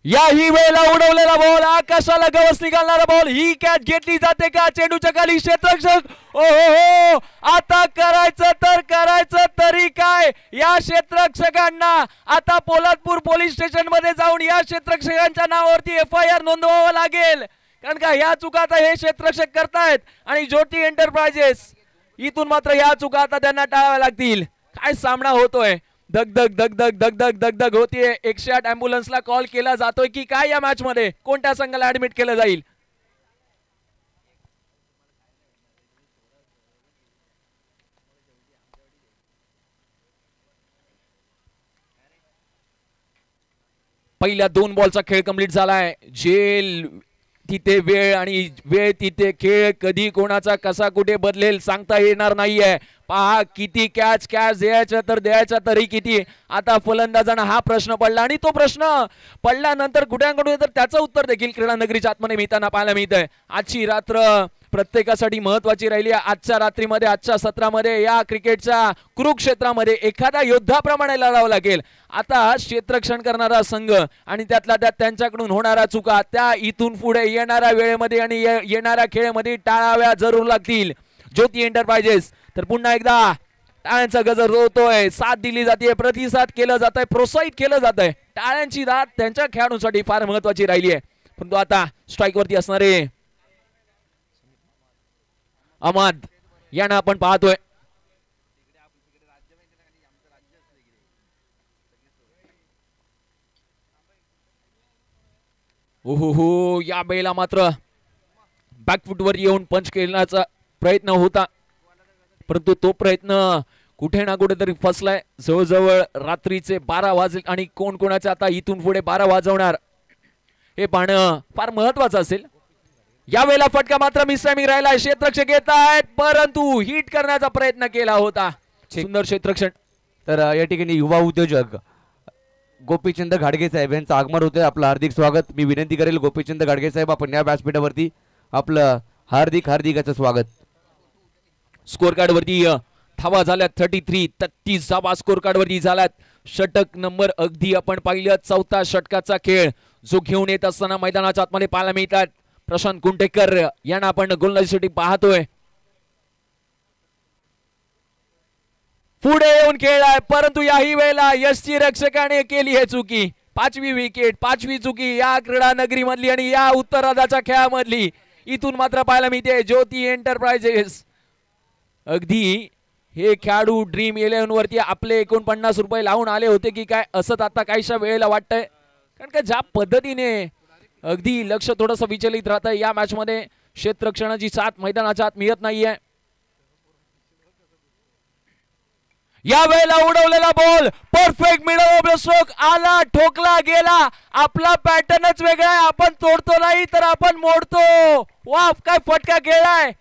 S3: याही वेळेला उडवलेला बॉल, आकाशाला गवस निघालणारा बॉल, ही कॅच घेतली जाते का चेंडूच्या खाली? क्षेत्ररक्षक हो, आता करायचं तरी काय? या क्षेत्ररक्षकांना आता पोलादपूर पोलीस स्टेशन मध्ये जाऊन या क्षेत्ररक्षकांच्या नावावरती FIR नोंदवावं लागेल, कारण का ह्या चुका आता हे क्षेत्ररक्षक करतायत आणि ज्योती एंटरप्राइजेस इथून मात्र ह्या चुका आता त्यांना टाळाव्या लागतील. काय सामना होतोय, दगदग होतीये. 108 अँब्युलन्सला कॉल केला जातोय की काय? या मॅच मध्ये कोणत्या संघाला ऍडमिट केलं जाईल? पहिल्या 2 बॉलचा खेळ कंप्लीट झालाय. जेल तिथे वेळ आणि वेळ तिथे खेळ, कधी कोणाचा कसा कुठे बदलेल सांगता येणार नाहीये. पहा किती कॅच द्यायच्या तरी किती. आता फलंदाजांना हा प्रश्न पडला आणि तो प्रश्न पडल्यानंतर कुठ्याकडून तर त्याचं उत्तर देखील क्रीडा नगरीच्या आतमध्ये मिळताना पाहायला मिळतंय. आजची रात्र प्रत्येकासाठी महत्वाची राहिली. आजच्या रात्रीमध्ये, आजच्या सत्रामध्ये या क्रिकेटच्या कुरुक्षेत्रामध्ये एखाद्या योद्धाप्रमाणे लढावं लागेल. आता क्षेत्ररक्षण करणारा संघ आणि त्यातल्या त्यात त्यांच्याकडून होणाऱ्या चुका त्या इथून पुढे येणाऱ्या वेळेमध्ये आणि येणाऱ्या खेळामध्ये टाळाव्या जरूर लागतील. ज्योती एंटरप्राइजेस तर पुन्हा एकदा टाळ्यांचा गजर होतोय, साथ दिली जाते, प्रतिसाद केलं जात आहे, प्रोत्साहित केलं जात आहे. टाळ्यांची दाद त्यांच्या खेळाडूंसाठी फार महत्वाची राहिली आहे. परंतु आता स्ट्राईक वरती असणारे अहमद यांना आपण पाहतोय. ओहो, या बेला मात्र बॅकफुटवर येऊन पंच खेळण्याचा प्रयत्न होता, परंतु तो प्रयत्न कुठे ना कुठेतरी फसलाय. जवळजवळ रात्रीचे 12 वाजले आणि कोण कोणाचे आता इथून पुढे 12 वाजवणार हे पाहणं फार महत्वाचं असेल. यावेळेला फटका मात्र मिसमी राहिला. क्षेत्ररक्षक येत आहेत, परंतु हिट करण्याचा प्रयत्न केला होता. सुंदर क्षेत्ररक्षण.
S1: तर या ठिकाणी युवा उद्योजक गोपीचंद घाडगे साहेब यांचं आगमन होते. आपलं हार्दिक स्वागत. मी विनंती करेल गोपीचंद घाडगे साहेब, आपण या व्यासपीठावरती आपलं हार्दिक असं स्वागत.
S3: स्कोर कार्ड वरती धावा झाल्यात 33 धावा स्कोर कार्ड वरती झाल्यात. षटक नंबर अगदी आपण पाहिलं 4था षटकाचा खेळ जो घेऊन येत असताना मैदानाच्या आतमध्ये पाहायला मिळतात. प्रशांत कुंटेकर यांना आपण गोलंदाजीसाठी पाहतोय. पुढे येऊन खेळलाय, परंतु याही वेळेला यष्टी रक्षकाने केली हे चुकी. 5वी विकेट, 5वी चुकी या क्रीडा नगरी मधली आणि या उत्तरार्धाच्या खेळामधली. इथून मात्र पाहायला मिळते ज्योती एंटरप्राइजेस अगदी हे खेळाडू ड्रीम 11 वरती आपले 49 रुपये लावून आले होते की काय असं आता काहीशा वेळेला वाटतंय, कारण का ज्या पद्धतीने अगदी लक्ष थोडंसं विचलित राहत आहे या मॅच मध्ये. क्षेत्ररक्षणाची साथ मैदानाच्या आत मिळत नाहीये. या वेळेला उडवलेला ball perfect middle of the stroke आला, ठोकला गेला. आपला पॅटर्नच वेगळा आहे. आपण तोडतो नाही तर आपण मोडतो. वाह, काय फटका खेळलाय.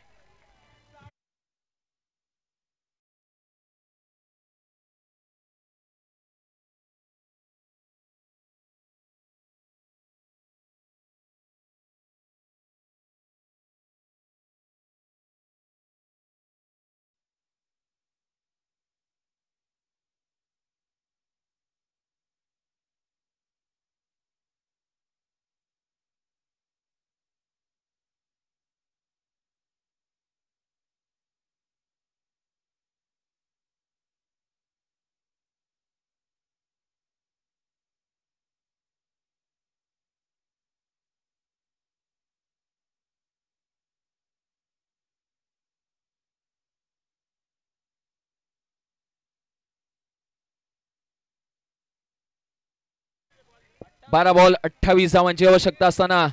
S3: बारा बॉल 28 धावांची आवश्यकता असताना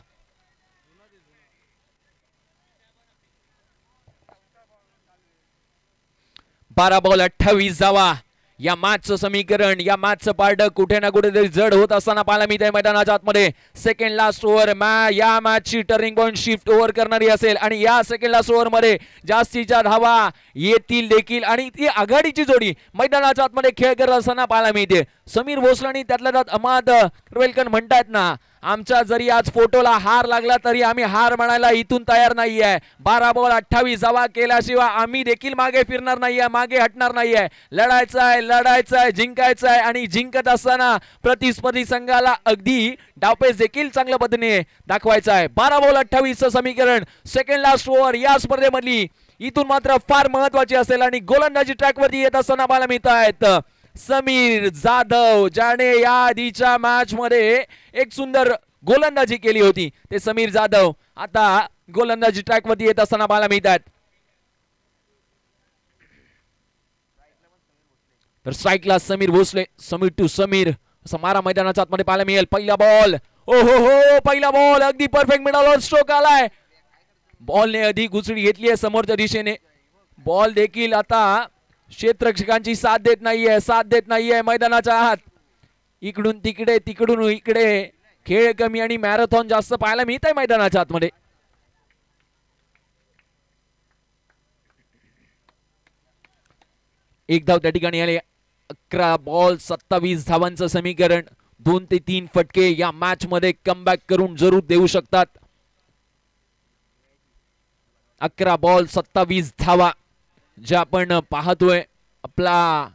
S3: 12 बॉल 28 धावा. या मॅचचं समीकरण, या मॅचचं पारड कुठे ना कुठेतरी जड होत असताना पाहायला मिळतंय मैदानाच्या आतमध्ये. सेकंड लास्ट ओव्हर या मॅचची टर्निंग पॉइंट शिफ्ट ओव्हर करणारी असेल आणि या सेकंड लास्ट ओव्हर मध्ये जास्तीच्या धावा येतील देखील आणि ती आघाडीची जोडी मैदानाच्या आतमध्ये खेळ करत असताना पाहायला मिळते. समीर भोसले आणि त्यातल्या त्यात अहमद रुवेलकर म्हणतात ना, आमच्या जरी आज फोटोला हार लागला तरी आम्ही हार म्हणायला इथून तयार नाहीये. 12 बॉल 28 धावा केल्याशिवाय आम्ही देखील मागे फिरणार नाहीये, मागे हटणार नाहीये. लढायचंय, जिंकायचंय आणि जिंकत असताना प्रतिस्पर्धी संघाला अगदी डावपेच देखील चांगल्या पद्धतीने दाखवायचा आहे. 12 बॉल 28 चं समीकरण सेकंड लास्ट ओव्हर या स्पर्धेमधली इथून मात्र फार महत्वाची असेल आणि गोलंदाजी ट्रॅकवरती येत असताना पाहायला मिळत आहेत समीर जाधव, ज्याने या आधीच्या मॅच मध्ये एक सुंदर गोलंदाजी केली होती. ते समीर जाधव आता गोलंदाजी ट्रॅकवरती येत असताना पाहायला मिळतात. तर स्ट्राईकला समीर भोसले, समीर टू समीर असं मारा मैदानाच्या आतमध्ये पाहायला मिळेल. पहिला बॉल, ओ हो, पहिला बॉल अगदी परफेक्ट मिडल स्ट्रोक आलाय. बॉलने अधिक उचडी घेतली आहे समोरच्या दिशेने. बॉल देखील आता क्षेत्ररक्षकांची साथ देत नाहीये मैदानाच्या आत. इकडून तिकडे, तिकडून इकडे खेळ कमी आणि मॅरेथॉन जास्त पाहायला मिळत आहे मैदानाच्या आतमध्ये. एक धाव त्या ठिकाणी आले. 11 बॉल 27 धावांचं समीकरण. 2 ते 3 फटके या मॅच मध्ये कमबॅक करून जरूर देऊ शकतात. 11 बॉल 27 धावा ज्या आपण पाहतोय. आपला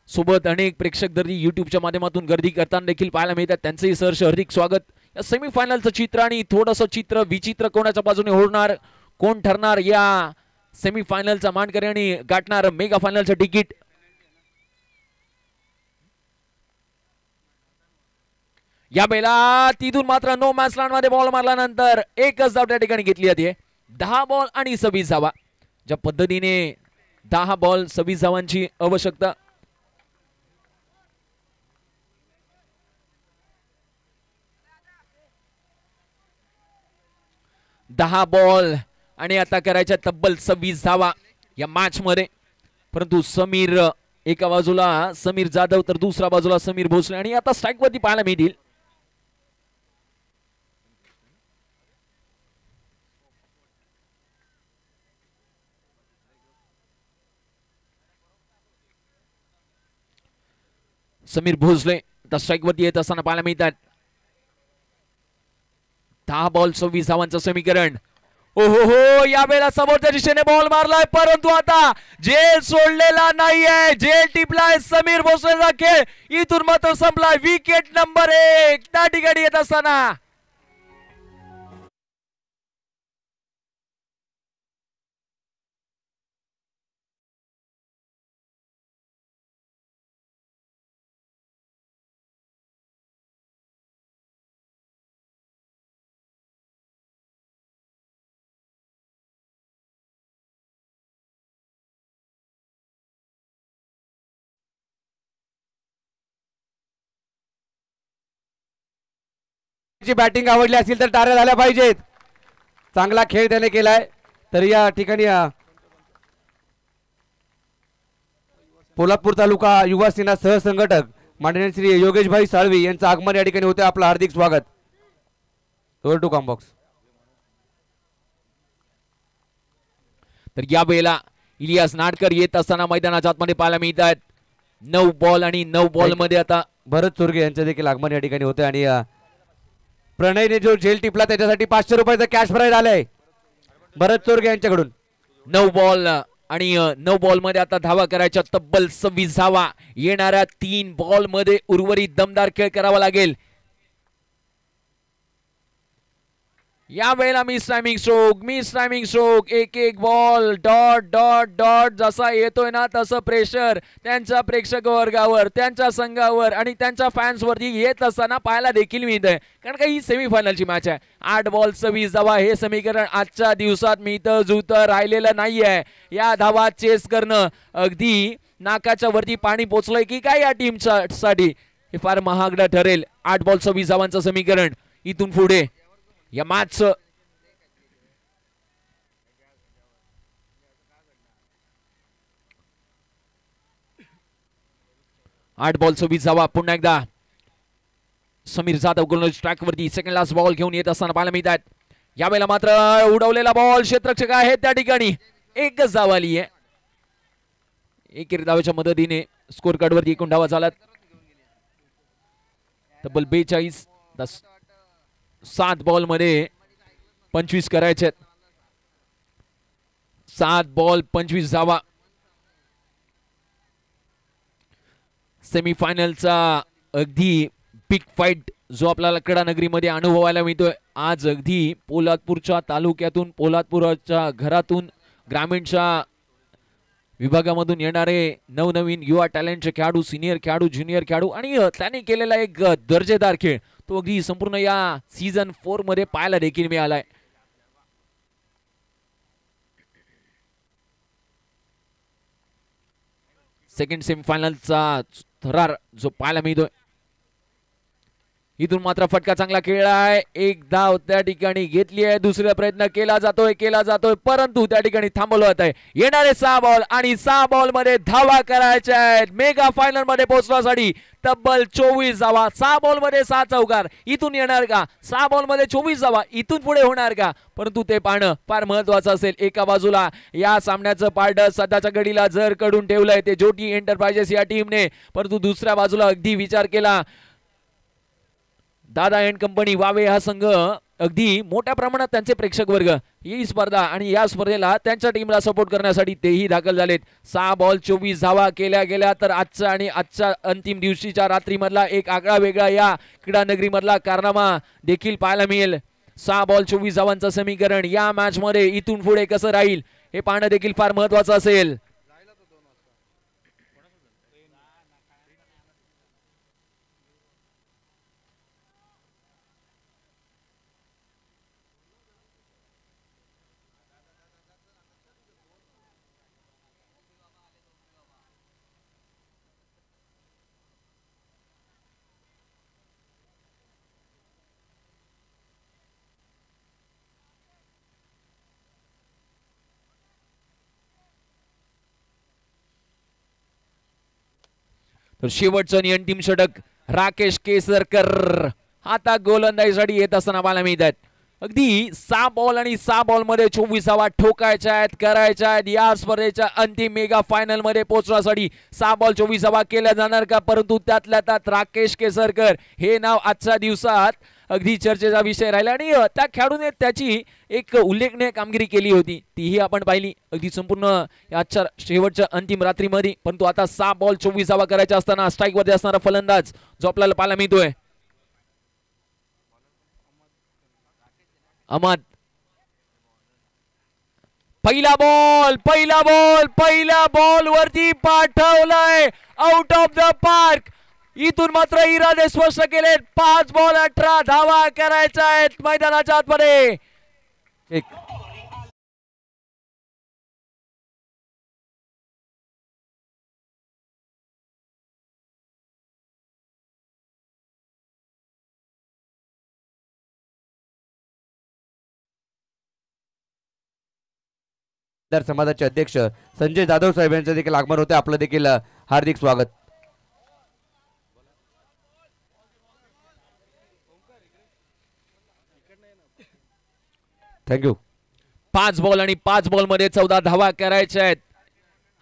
S3: सोबत अनेक प्रेक्षक दर युट्यूबच्या माध्यमातून गर्दी करताना देखील पाहायला मिळतात. त्यांचंही सहर्ष हार्दिक स्वागत. या सेमीफायनलचं चित्र आणि थोडंसं चित्र विचित्र कोणाच्या बाजूने होणार, कोण ठरणार या सेमीफायनलचा मानकरी आणि गाठणार मेगा फायनलचं तिकीट. या बेला तिथून मात्र नो मॅच लँड मध्ये बॉल मारल्यानंतर एकच धाव त्या ठिकाणी घेतली जाते. 10 बॉल आणि 26 धावा. ज्या पद्धतीने 10 बॉल 26 धावांची आवश्यकता. दहा बॉल आणि आता करायच्या तब्बल 26 धावा या मॅच मध्ये. परंतु समीर एका बाजूला समीर जाधव तर दुसऱ्या बाजूला समीर भोसले आणि आता स्ट्राईक वरती पाहायला मिळतील. समीर भोसले आता स्ट्राईक वरती येत असताना पाहायला मिळतात. 10 बॉल 26 धावांचं समीकरण. ओहो, यावेळेला समोरच्या दिशेने बॉल मारलाय परंतु आता जेल सोडलेला नाहीये. जेल टिपलाय समीर भोसलेचा खेळ इथून मात्र संपलाय. विकेट नंबर 1 त्या ठिकाणी येत असताना
S1: बॅटिंग आवडली असेल तर टाळ्या झाल्या पाहिजेत. चांगला खेळ त्याने केलाय. तर या ठिकाणी पोलादपूर तालुका युवा सेना सहसंघटक माननीय श्री योगेशभाई साळवी यांचं आगमन या ठिकाणी होते. आपलं हार्दिक स्वागत. Over to Combox.
S3: तर या वेळेला इलियास नाडकर येत असताना मैदानाच्या आतमध्ये पाहायला मिळतात. 9 बॉल आणि 9 बॉल मध्ये आता
S1: भरत चोरगे यांचं देखील आगमन या ठिकाणी होते आणि प्रणयने जो झेल टिपला त्याच्यासाठी 500 रुपयाचा कॅश प्राइज आलाय भरत चोरगे यांच्याकडून.
S3: 9 बॉल आणि 9 बॉल मध्ये आता धावा करायच्या तब्बल 26 धावा. येणाऱ्या 3 बॉल मध्ये उर्वरित दमदार खेळ करावा लागेल. या वेळेला मिस टायमिंग स्ट्रोक एक बॉल डॉट डॉट डॉट जसा येतोय ना तसं प्रेशर त्यांच्या प्रेक्षक वर्गावर, त्यांच्या संघावर आणि त्यांच्या फॅन्स वरती येत असताना पाहायला देखील मिळतंय. कारण का ही सेमीफायनलची मॅच आहे. 8 बॉल 26 धावा हे समीकरण आजच्या दिवसात मिळतं जुळतं राहिलेलं नाहीये. या धावा चेस करणं अगदी नाकाच्या वरती पाणी पोचलंय की काय या टीमच्या साठी हे फार महागडं ठरेल. 8 बॉल 26 धावांचं समीकरण. इथून पुढे या मॅच 8 बॉल 26 धावा. पुन्हा एकदा समीर जाधव गोलंदाज स्ट्राईक वरती सेकंड लास्ट बॉल घेऊन येत असताना पाहायला मिळत आहेत. यावेळेला मात्र उडवलेला बॉल क्षेत्ररक्षक आहे त्या ठिकाणी एकच धाव आली आहे. एकेरी धावेच्या मदतीने स्कोर कार्ड वरती एकूण धावा झाल्यात तब्बल 42. 7 बॉल मध्ये 25 करायचे. 7 बॉल 25 धावा. सेमीफायनलचा अगदी बिग फाईट जो आपल्याला क्रीडा नगरीमध्ये अनुभवायला मिळतोय आज. अगदी पोलादपूरच्या तालुक्यातून पोलादपूरच्या घरातून ग्रामीणच्या विभागामधून येणारे नवनवीन युवा टॅलेंटचे खेळाडू, सिनियर खेळाडू, ज्युनियर खेळाडू आणि त्यांनी केलेला एक दर्जेदार खेळ तो अगदी संपूर्ण या सीझन 4 मध्ये पाहायला देखील मिळालाय. सेकंड सेमीफायनलचा थरार जो पाहायला मिळतोय. इथून मात्र फटका चांगला खेळलाय. एक धाव त्या ठिकाणी घेतली आहे. दुसरा प्रयत्न केला जातोय परंतु त्या ठिकाणी थांबवलं जात आहे. येणारे 6 बॉल आणि 6 बॉल मध्ये धावा करायच्या आहेत. मेगा फायनल मध्ये पोहोचण्यासाठी तब्बल 24 धावा. 6 बॉल मध्ये 6 चौकार इथून येणार का? 6 बॉल मध्ये 24 धावा इथून पुढे होणार का? परंतु ते पाहणं फार महत्वाचं असेल. एका बाजूला या सामन्याचं पारड सध्याच्या घडीला जर कडून ठेवलंय ते ज्योती एंटरप्राइजेस या टीमने, परंतु दुसऱ्या बाजूला अगदी विचार केला दादा एंड कंपनी वावे हा संघ अगदी मोठ्या प्रमाणात त्यांचे प्रेक्षक वर्ग ही स्पर्धा आणि या स्पर्धेला त्यांच्या टीमला सपोर्ट करण्यासाठी तेही दाखल झालेत. 6 बॉल 24 धावा केल्या गेल्या तर आजच्या अंतिम दिवशीच्या रात्रीमधला एक आगळा वेगळा या क्रीडा नगरीमधला कारनामा देखील पाहायला मिळेल. 6 बॉल 24 धावांचं समीकरण या मॅच मध्ये इथून पुढे कसं राहील हे पाहणं देखील फार महत्वाचं असेल. तर शेवटचं आणि अंतिम षटक राकेश केसरकर आता गोलंदाजीसाठी येत असताना पाहायला मिळतात. अगदी 6 बॉल आणि 6 बॉल मध्ये 24 धावा ठोकायच्या आहेत, करायच्या आहेत. या स्पर्धेच्या अंतिम मेगा फायनल मध्ये पोहोचण्यासाठी 6 बॉल 24 धावा केल्या जाणार का? परंतु त्यातल्या त्यात राकेश केसरकर हे नाव आजच्या दिवसात अगदी चर्चेचा विषय राहिला आणि त्या खेळाडूने त्याची एक उल्लेखनीय कामगिरी केली होती तीही आपण पाहिली अगदी संपूर्ण आजच्या शेवटच्या अंतिम रात्रीमध्ये. परंतु आता 6 बॉल 24 धावा करायच्या असताना स्ट्राईक वरती असणारा फलंदाज जो आपल्याला पाहायला मिळतोय अहमद. पहिला बॉल वरती पाठवलाय आउट ऑफ द पार्क. इथून मात्र इरादे स्पष्ट केले. 5 बॉल 18 धावा करायच्या आहेत मैदानाच्या आतमध्ये.
S1: समाजाचे अध्यक्ष संजय जाधव साहेब यांचं देखील आगमन होते. आपलं देखील हार्दिक स्वागत. थँक्यू.
S3: 5 बॉल आणि 5 बॉल मध्ये 14 धावा करायच्या आहेत.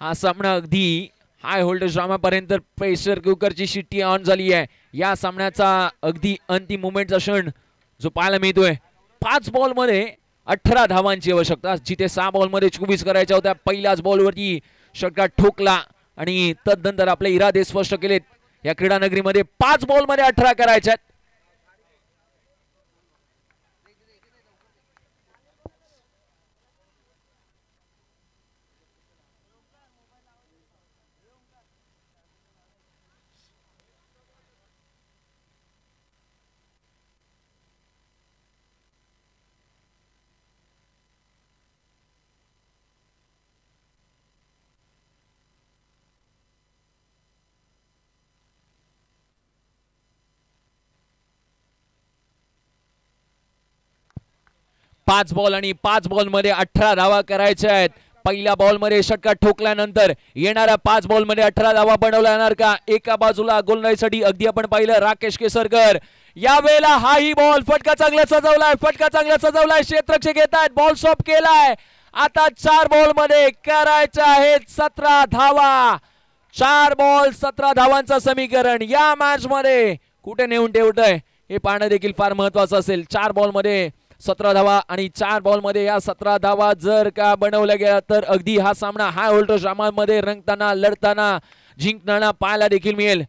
S3: हा सामना अगदी हाय होल्डेज ड्रामापर्यंत प्रेशर कुकरची शिट्टी ऑन झाली आहे. या सामन्याचा अगदी अंतिम मोमेंटचा क्षण जो पाहायला मिळतोय. 5 बॉल मध्ये 18 धावांची आवश्यकता जिथे 6 बॉल मध्ये 24 करायच्या होत्या. पहिल्याच बॉलवरती षटकार ठोकला आणि तदनंतर आपले इरादे स्पष्ट केलेत. या क्रीडा नगरीमध्ये 5 बॉल मध्ये 18 करायच्या आहेत. पाच बॉल आणि 5 बॉल मध्ये 18 धावा करायच्या आहेत. पहिल्या बॉल मध्ये षटकार ठोकल्यानंतर येणाऱ्या 5 बॉल मध्ये 18 धावा बनवल्या जाणार का? एका बाजूला गोलंदाजीसाठी अगदी आपण पाहिलं राकेश केसरकर, यावेळेला हाही बॉल फटका चांगला सजवलाय, क्षेत्ररक्षक येत आहेत, बॉल स्टॉप केलाय. आता 4 बॉल मध्ये करायच्या आहेत 17 धावा. 4 बॉल 17 धावांचं समीकरण या मॅच मध्ये कुठे नेऊन ठेवतंय हे पाहणं देखील फार महत्वाचं असेल. 4 बॉल मध्ये 17 धावा आणि 4 बॉल मध्ये या 17 धावा जर का बनवल्या गेल्या तर अगदी हा सामना हाय व्होल्टेज मध्ये रंगताना, लढताना, जिंकताना पाहायला देखील मिळेल.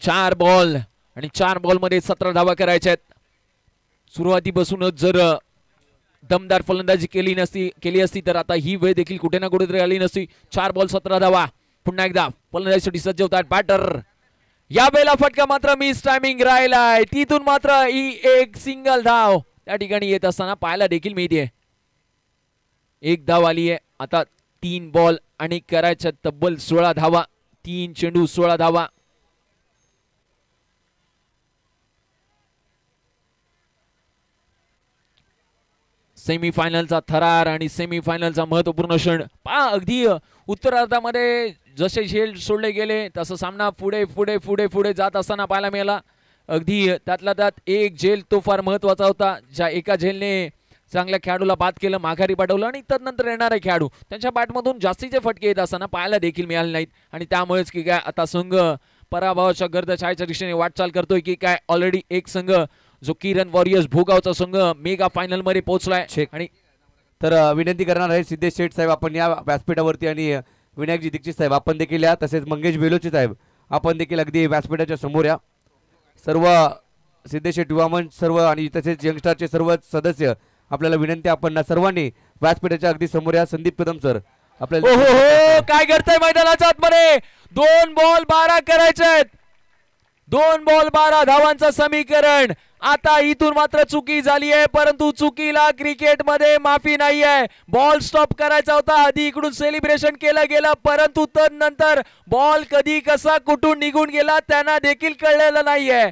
S3: चार बॉल आणि 4 बॉल मध्ये 17 धावा करायच्या आहेत. सुरुवातीपासूनच जर दमदार फलंदाजी केली असती तर आता ही वेळ देखील कुठे ना कुठेतरी आली नसती. 4 बॉल 17 धावा. पुन्हा एकदा फलंदाजीसाठी सज्ज होतात बॅटर. या वेळेला फटका मात्र मिस टायमिंग राहिलाय. तिथून मात्र ही एक सिंगल धाव त्या ठिकाणी येत असताना पाहायला देखील मिळते. एक धाव आली आहे. आता 3 बॉल आणि करायच्या तब्बल 16 धावा. 3 चेंडू 16 धावा. सेमीफायनलचा थरार आणि सेमीफायनलचा महत्वपूर्ण क्षण पहा. अगदी उत्तरार्धामध्ये जसे झेल सोडले गेले तसं सामना पुढे पुढे पुढे पुढे जात असताना पाहायला मिळाला. अगदी त्यातला त्यात एक झेल तो फार महत्वाचा होता. ज्या एका झेलने चांगल्या खेळाडूला बाद केलं, माघारी पाठवलं आणि तदनंतर येणारे खेळाडू त्यांच्या बॅटमधून जास्तीचे फटके येत असताना पाहायला देखील मिळाले नाहीत. आणि त्यामुळेच की काय आता संघ पराभवाच्या गर्दछायेच्या दिशेने वाटचाल करतोय की काय. ऑलरेडी एक संघ जो किरण वॉरियर्स भोगावचा संघ मेगा फायनल मध्ये पोहोचलाय. आणि
S1: तर विनंती करणार आहे सिद्धेश शेठ साहेब आपण या व्यासपीठावरती आणि विनायकजी दीक्षित साहेब आपण देखील या, तसेच मंगेश बेलोची साहेब आपण देखील अगदी व्यासपीठाच्या समोर या. सर्व सिद्धेश शेठ युवा मंच सर्व आणि तसेच यंगस्टारचे सर्व सदस्य आपल्याला विनंती आपण सर्वांनी व्यासपीठाच्या अगदी समोर या. संदीप कदम सर आपल्याला
S3: काय करताय मैदानाच्या आतमध्ये. 2 बॉल 12 करायचे आहेत. 2 बॉल 12 धावांचं समीकरण. आता इथून मात्र चुकी झाली आहे, परंतु चुकीला क्रिकेटमध्ये माफी नाही आहे. बॉल स्टॉप करायचा होता, आधी इकडून सेलिब्रेशन केलं गेलं, परंतु तदनंतर बॉल कधी कसा कुठून निघून गेला त्यांना देखील कळलेलं नाहीये.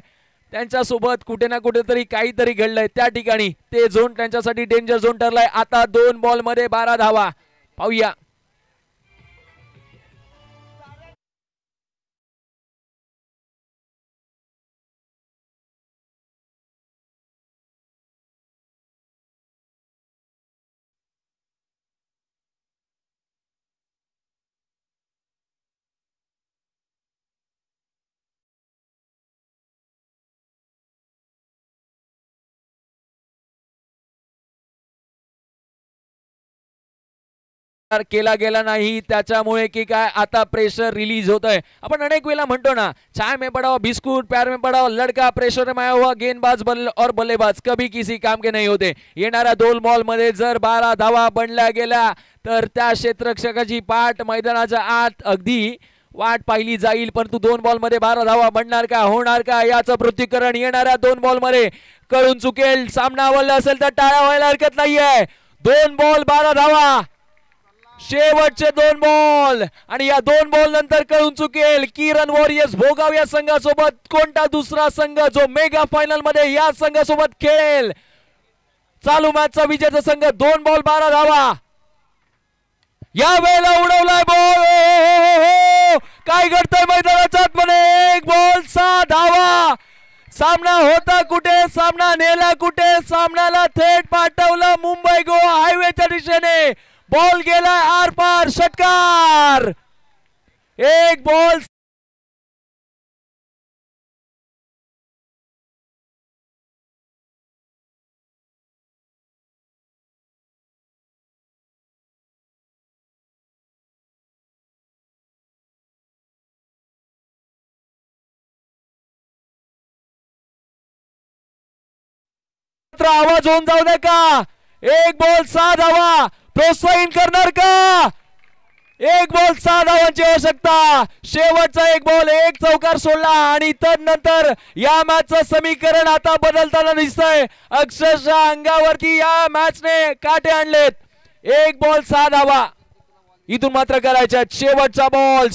S3: त्यांच्यासोबत कुठे ना कुठेतरी काहीतरी घडलंय. त्या ठिकाणी ते झोन त्यांच्यासाठी डेंजर झोन ठरलाय. आता 2 बॉल मध्ये 12 धावा. पाहूया केला गेला नाही, त्याच्यामुळे की काय आता प्रेशर रिलीज होत आहे. आपण अनेक वेळा म्हणतो ना, चाय में पड़ा बिस्कुट प्यार में पड़ा लड़का, प्रेशर में आया हुआ गेंदबाज और बल्लेबाज कभी किसी काम के नहीं होते. येणाऱ्या 2 बॉल मध्ये जर 12 धावा बनल्या गेल्या तर त्या क्षेत्ररक्षकाची पाठ मैदानाच्या आत अगदी वाट पाहिली जाईल. परंतु 2 बॉल मध्ये 12 धावा बनणार का, होणार का याचं पृथ्वीकरण येणाऱ्या 2 बॉल मध्ये कळून चुकेल. सामना आवडला असेल तर टाळ्या व्हायला हरकत नाहीये. 2 बॉल 12 धावा. शेवटचे 2 बॉल आणि या 2 बॉल नंतर कळून चुकेल किरण वॉरियर्स भोगाव या संघासोबत कोणता दुसरा संघ जो मेगा फायनल मध्ये या संघासोबत खेळेल. चालू मॅचचा विजेता संघ. 2 बॉल 12 धावा. या वेळेला उडवलाय बॉल. काय घडतंय मैदानाच्या आतमध्ये. 1 बॉल 6 धावा. सामना होता कुठे, सामना नेला कुठे, सामन्याला थेट पाठवलं मुंबई गोवा हायवेच्या दिशेने. बॉल गेला आर पार. षटकार. 1 बॉल आवाज होऊन जाऊ दे का. 1 बॉल 6 धावा. प्रोत्साहन करणार का. 1 बॉल 6 धावांची आवश्यकता. शेवटचा 1 बॉल 1 चौकार सोडला आणि तदनंतर या मॅचचं समीकरण आता बदलताना दिसतंय. अक्षरशः अंगावरती या मॅचने काटे आणलेत. 1 बॉल 6 धावा. इथून मात्र करायच्या शेवटचा बॉल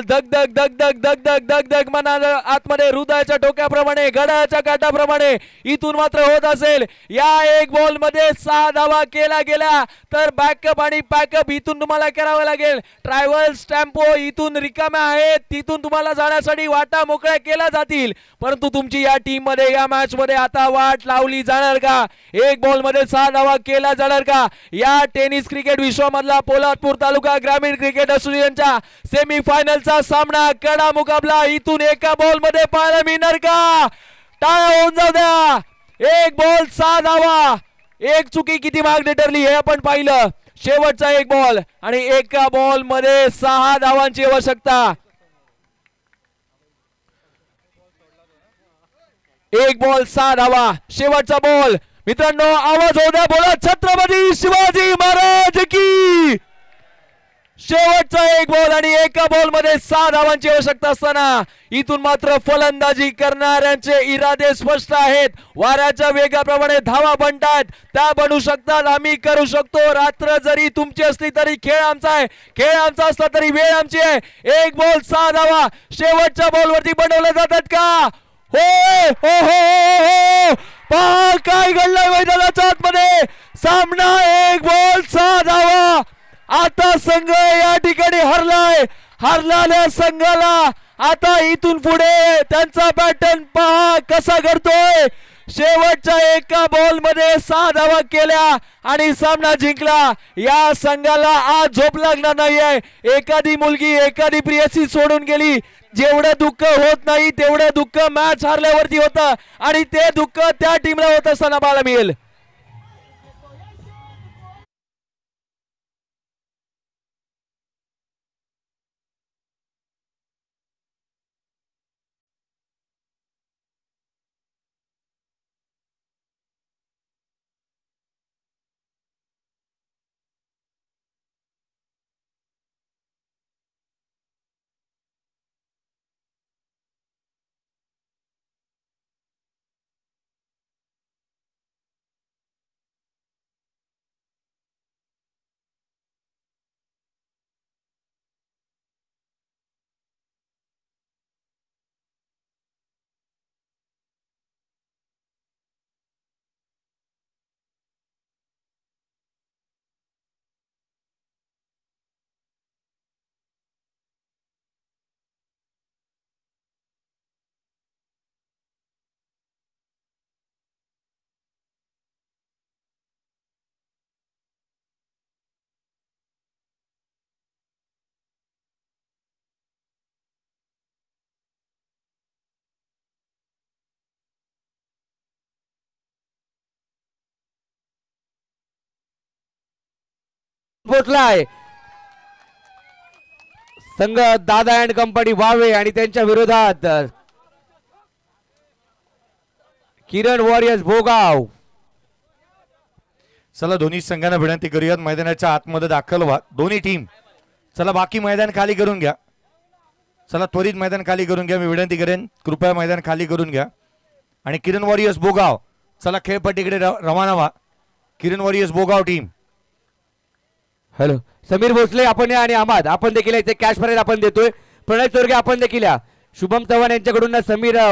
S3: धक धक धक धक धक धक धक धक मना आतमध्ये हृदयाच्या टोक्याप्रमाणे घड्याळाच्या काटाप्रमाणे इथून मात्र होत असेल. या एक बॉल मध्ये 6 धावा केला गेला तर बॅकअप आणि पॅकअप इथून तुम्हाला करावं लागेल. ट्रॅव्हल्स टेम्पो इथून रिकाम्या आहेत, तिथून तुम्हाला जाण्यासाठी वाटा मोकळ्या केल्या जातील. परंतु तुमची या टीम मध्ये या मॅच मध्ये आता वाट लावली जाणार का? एक बॉल मध्ये 6 धावा केला जाणार का? या टेनिस क्रिकेट विश्वामधला पोलादपूर तालुका ग्रामीण क्रिकेट असोसिएशनच्या सेमी फायनलचा सामना कडा मुकाबला इथून एका बॉल मध्ये पाहायला मिळणार का? टाळ्या होऊन जाऊ द्या. एक बॉल 6 धावा, एक चुकी किती मागणी ठरली हे आपण पाहिलं. शेवटचा एक बॉल आणि एका बॉल मध्ये 6 धावांची आवश्यकता. एक बॉल 6 धावा, शेवटचा बॉल. मित्रांनो आवाज होऊ द्या, बोला छत्रपती शिवाजी महाराज की. शेवटचा एक बॉल आणि एका बॉल मध्ये 6 धावांची आवश्यकता असताना इथून मात्र फलंदाजी करणाऱ्यांचे इरादे स्पष्ट आहेत. वाऱ्याच्या वेगाप्रमाणे धावा बनतात, त्या बनू शकतात, आम्ही करू शकतो. रात्र जरी तुमची असली तरी खेळ आमचा आहे, खेळ आमचा असला तरी वेळ आमची आहे. एक बॉल 6 धावा शेवटच्या बॉल वरती बनवल्या जातात का? हो हो हो, पहा काय घडलंय मैदानाच्या आतमध्ये. सामना एक बॉल 6 धावा. आता संघ या ठिकाणी हरलाय. हरलेल्या संघाला आता इथून पुढे त्यांचा पॅटर्न पहा कसा घडतोय. शेवटच्या एका बॉल मध्ये 6 धावा केल्या आणि सामना जिंकला. या संघाला आज झोप लागणार नाहीये. एखादी मुलगी एखादी प्रियसी सोडून गेली, जेवढं दुःख होत नाही तेवढं दुःख मॅच हारल्यावरती होतं आणि ते दुःख त्या टीमला होत असताना पाहायला मिळेल.
S1: पोचलाय संघ दादा अँड कंपनी वावे आणि त्यांच्या विरोधात किरण वॉरियर्स भोगाव.
S2: चला दोन्ही संघांना विनंती करूयात मैदानाच्या आतमध्ये दाखल व्हा दोन्ही टीम. चला बाकी मैदान खाली करून घ्या. चला त्वरित मैदान खाली करून घ्या. मी विनंती करेन कृपया मैदान खाली करून घ्या. आणि किरण वॉरियर्स भोगाव चला खेळपट्टीकडे रवाना व्हा. Kiran warriors Bhogaon team.
S1: Hello Sameer Bhosale आपण या आणि अहमद आपण देखील इथे कॅश प्राइज आपण देतोय. प्रणय चोरगे आपण देखील या. शुभम चव्हाण यांच्याकडून समीर